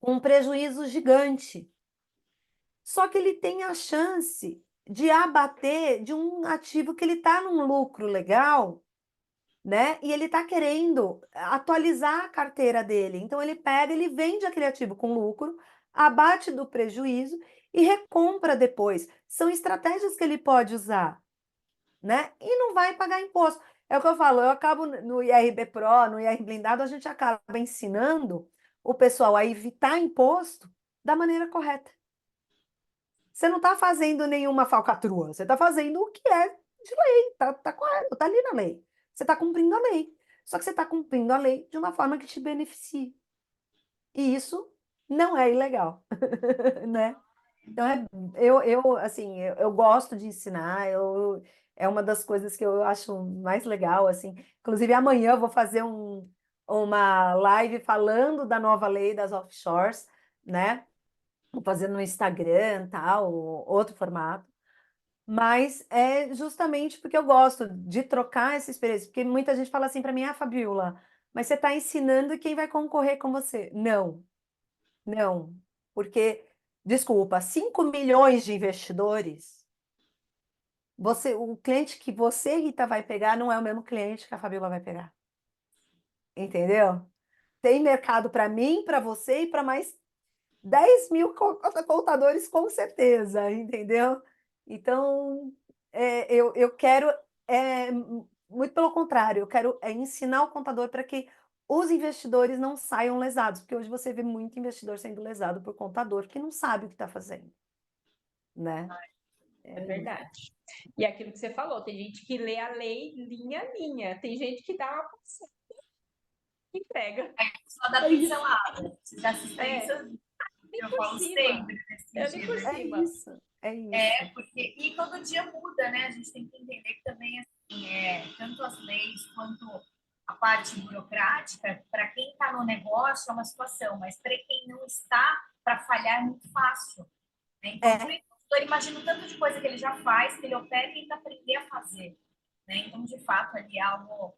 com um prejuízo gigante. Só que ele tem a chance de abater de um ativo que ele está num lucro legal, né? E ele está querendo atualizar a carteira dele. Então ele pega, ele vende aquele ativo com lucro, abate do prejuízo e recompra depois. São estratégias que ele pode usar, né? E não vai pagar imposto. É o que eu falo, eu acabo no IRB Pro, no IR blindado, a gente acaba ensinando o pessoal a evitar imposto da maneira correta. Você não está fazendo nenhuma falcatrua, você está fazendo o que é de lei, tá correto, está ali na lei. Você está cumprindo a lei. Só que você está cumprindo a lei de uma forma que te beneficie. E isso não é ilegal, né? Então, assim, eu gosto de ensinar, é uma das coisas que eu acho mais legal, assim. Inclusive, amanhã eu vou fazer uma live falando da nova lei das offshores, né? Vou fazer no Instagram, tal, outro formato. Mas é justamente porque eu gosto de trocar essa experiência. Porque muita gente fala assim para mim, ah, Fabiola, mas você está ensinando quem vai concorrer com você. Não, não. Porque, desculpa, 5 milhões de investidores, o cliente que você, Rita, vai pegar não é o mesmo cliente que a Fabiola vai pegar. Entendeu? Tem mercado para mim, para você e para mais 10 mil contadores, com certeza, entendeu? Então, eu quero, muito pelo contrário, eu quero ensinar o contador para que os investidores não saiam lesados, porque hoje você vê muito investidor sendo lesado por contador que não sabe o que está fazendo, né? É verdade. E aquilo que você falou, tem gente que lê a lei linha a linha, tem gente que dá uma passada e entrega. Só da É isso, pincelada. De assistência, Nem eu por falo cima. sempre nesse Eu nem por sentido. é cima. isso, é isso. Porque, e todo dia muda, né? A gente tem que entender que também, assim, tanto as leis quanto a parte burocrática, para quem está no negócio é uma situação, mas para quem não está, para falhar é muito fácil. Né? Então, para o É, investidor, imagina o tanto de coisa que ele já faz, que ele opera e tenta aprender a fazer. Né? Então, de fato, ali é algo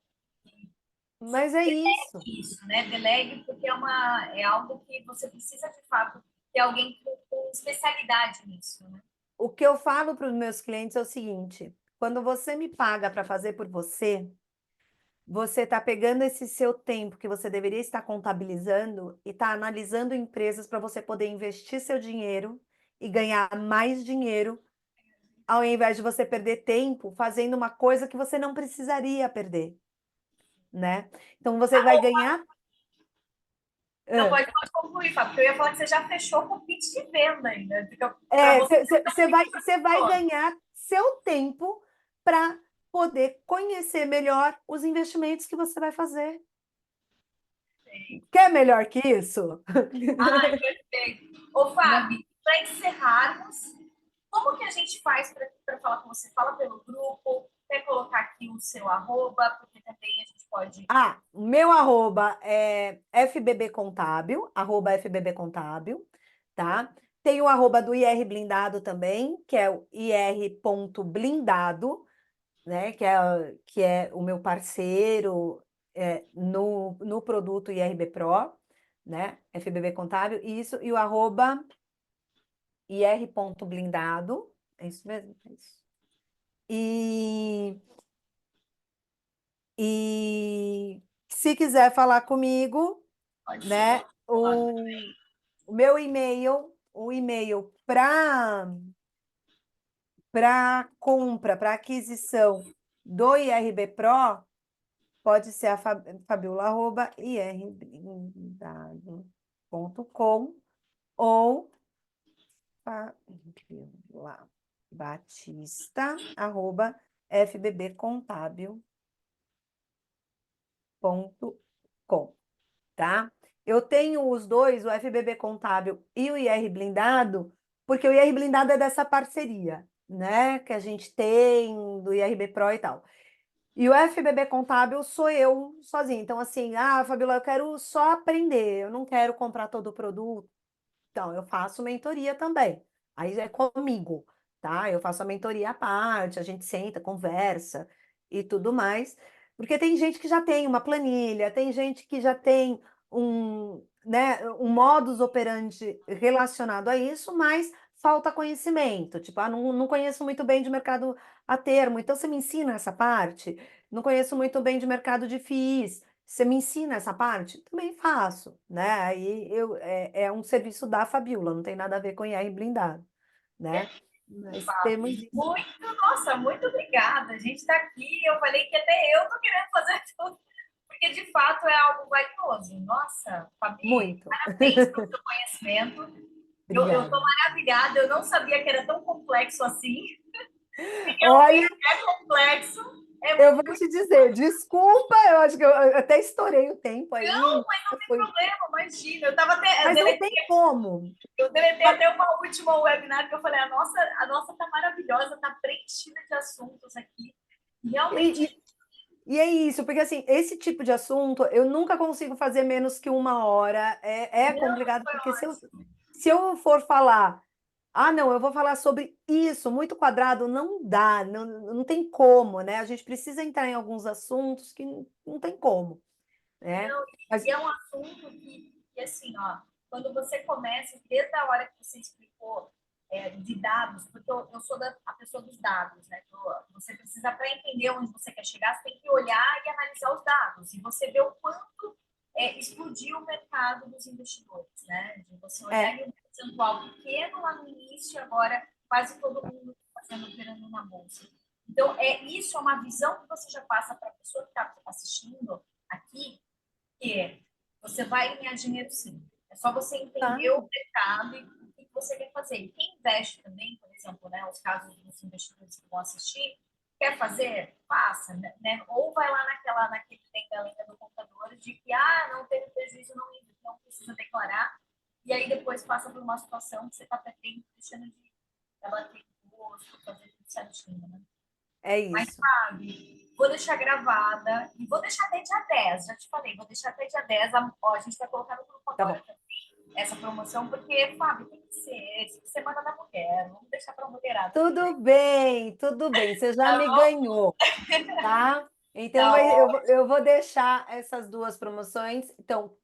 mas é isso. isso, né? Delegue, porque é algo que você precisa, de fato, ter alguém com especialidade nisso. Né? O que eu falo para os meus clientes é o seguinte: quando você me paga para fazer por você, você está pegando esse seu tempo que você deveria estar contabilizando e está analisando empresas para você poder investir seu dinheiro e ganhar mais dinheiro, ao invés de você perder tempo fazendo uma coisa que você não precisaria perder, né? Então você vai ganhar. Não, Ah, pode concluir, Fábio, porque eu ia falar que você já fechou com o pitch de venda ainda. Para você. Você vai ganhar seu tempo para poder conhecer melhor os investimentos que você vai fazer. Quer melhor que isso? Ai, perfeito. Ô, Né? Fábio, para encerrarmos, como que a gente faz para falar com você? Fala pelo grupo, quer colocar aqui o seu arroba, porque também a gente pode. Ah, o meu arroba é FBB Contábil, arroba FBB Contábil, tá? Tem o arroba do IR Blindado também, que é o ir.blindado, né? Que é o meu parceiro no produto IRB Pro, né? FBB Contábil, isso, e o arroba ir.blindado, é isso mesmo? É isso. E se quiser falar comigo, Pode né? falar. O meu e-mail, o e-mail para para compra, para aquisição do IRB Pro, pode ser a fabiola@irblindado.com ou Fabiola Batista@fbbcontábil.com, tá? Eu tenho os dois, o FBB Contábil e o IR Blindado, porque o IR Blindado é dessa parceria, né? Que a gente tem do IRB Pro e tal. E o FBB Contábil sou eu sozinha. Então, assim, Fabiola, eu quero só aprender, eu não quero comprar todo o produto. Então, eu faço mentoria também. Aí é comigo, tá? Eu faço a mentoria à parte, a gente senta, conversa e tudo mais. Porque tem gente que já tem uma planilha, tem gente que já tem um modus operandi relacionado a isso, mas falta conhecimento. Tipo, não conheço muito bem de mercado a termo, então você me ensina essa parte? Não conheço muito bem de mercado de FIIs. Você me ensina essa parte? Também faço, né? Aí é um serviço da Fabiola, não tem nada a ver com IR blindado, né? Mas temos Fábio. isso. Nossa, muito obrigada. A gente está aqui. Eu falei que até eu estou querendo fazer tudo, porque de fato é algo valioso. Nossa, Fabi, Muito. parabéns pelo seu conhecimento. Eu estou Obrigada. maravilhada. Eu não sabia que era tão complexo assim. Olha, É complexo. É eu vou muito. te dizer, desculpa, eu acho que eu até estourei o tempo aí, Não, mas não tem foi, problema, imagina. Eu tava até. mas não tem como. Eu deletei até uma última webinar que eu falei: a nossa tá maravilhosa, tá preenchida de assuntos aqui. E, Realmente. e, e é isso, porque assim, esse tipo de assunto eu nunca consigo fazer menos que 1 hora. É Não, complicado, foi porque ótimo. se eu for falar, não, eu vou falar sobre isso, muito quadrado, não dá, não tem como, né? A gente precisa entrar em alguns assuntos que não tem como, né? Não, Mas e é um assunto que, assim, ó, quando você começa, desde a hora que você explicou de dados, porque eu sou a pessoa dos dados, né? Você precisa, para entender onde você quer chegar, você tem que olhar e analisar os dados, e você vê o quanto explodiu o mercado dos investidores, né? De você olhar é, em um percentual pequeno lá no início, agora quase todo mundo fazendo operando na bolsa. Então, isso é uma visão que você já passa para a pessoa que está assistindo aqui, que você vai ganhar dinheiro sim. É só você tá, entender o mercado e o que você quer fazer. E quem investe também, por exemplo, né, os casos dos investidores que vão assistir, quer fazer? Faça, né? Ou vai lá naquele lenda do computador de que não teve prejuízo, não precisa declarar, e aí depois passa por uma situação que você está perdendo, deixando de ela ter gosto, fazer tudo certinho, né? é Mas, isso. sabe, vou deixar gravada e vou deixar até dia 10. Já te falei, vou deixar até dia 10. Ó, a gente vai colocar no grupo Tá agora bom. também essa promoção, porque, Fábio, tem que ser Semana da Mulher. Vamos deixar para a mulherada também. Tudo bem, tudo bem. Você já Tá me bom? ganhou, tá? Então Tá eu vou deixar essas duas promoções. Então,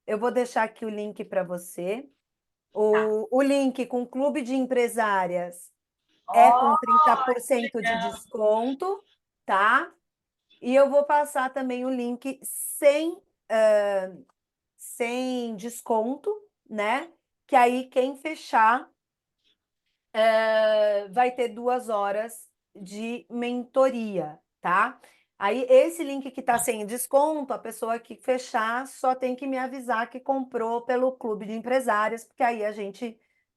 eu vou deixar aqui o link para você. tá. O link com o Clube de Empresárias é com Ó, 30% de legal. desconto, tá? E eu vou passar também o link sem desconto, né? Que aí quem fechar vai ter 2 horas de mentoria, tá? Aí, esse link que está sem desconto, a pessoa que fechar só tem que me avisar que comprou pelo Clube de Empresárias, porque aí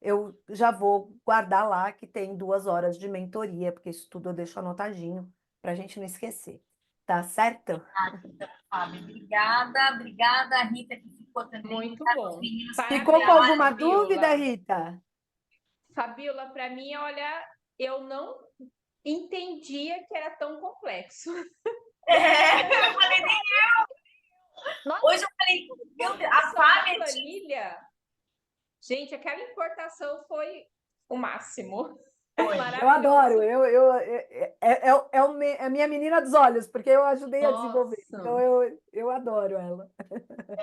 eu já vou guardar lá que tem 2 horas de mentoria, porque isso tudo eu deixo anotadinho para a gente não esquecer, tá certo? Então, Fábio, obrigada. Obrigada, Rita, que ficou também. Muito Obrigada aos bom. meninos que Ficou com Parabéns, entraram. alguma dúvida, Fabiola. Rita? Fabiola, para mim, olha, eu não entendia que era tão complexo. Eu falei, Nossa, hoje eu falei, meu Deus, a importação da Fábia tinha. planilha. Gente, aquela importação foi o máximo. Eu adoro, Maravilhoso. é a minha menina dos olhos, porque eu ajudei a desenvolver. Então Nossa, eu adoro ela.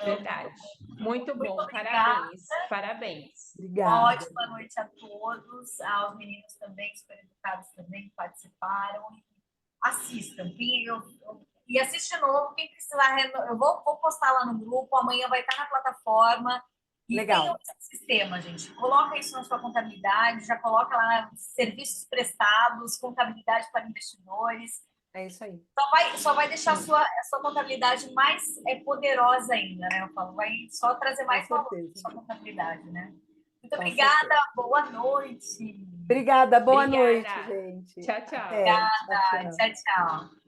verdade. Muito Muito bom. obrigada. Parabéns. Parabéns. Uma Obrigada. ótima noite a todos, aos meninos também, super educados também, que participaram. Assistam. E assiste de novo, quem precisar, eu vou postar lá no grupo, amanhã vai estar na plataforma. E Legal. tem esse sistema, gente. Coloca isso na sua contabilidade, já coloca lá serviços prestados, contabilidade para investidores. É isso aí. Só vai deixar a sua contabilidade mais poderosa ainda, né? Eu falo, vai só trazer mais valor para certeza. sua contabilidade, né? Muito Com obrigada, certeza. boa noite. Obrigada, boa Obrigada. noite, gente. Tchau, tchau. Até. Tchau, tchau. Tchau, tchau.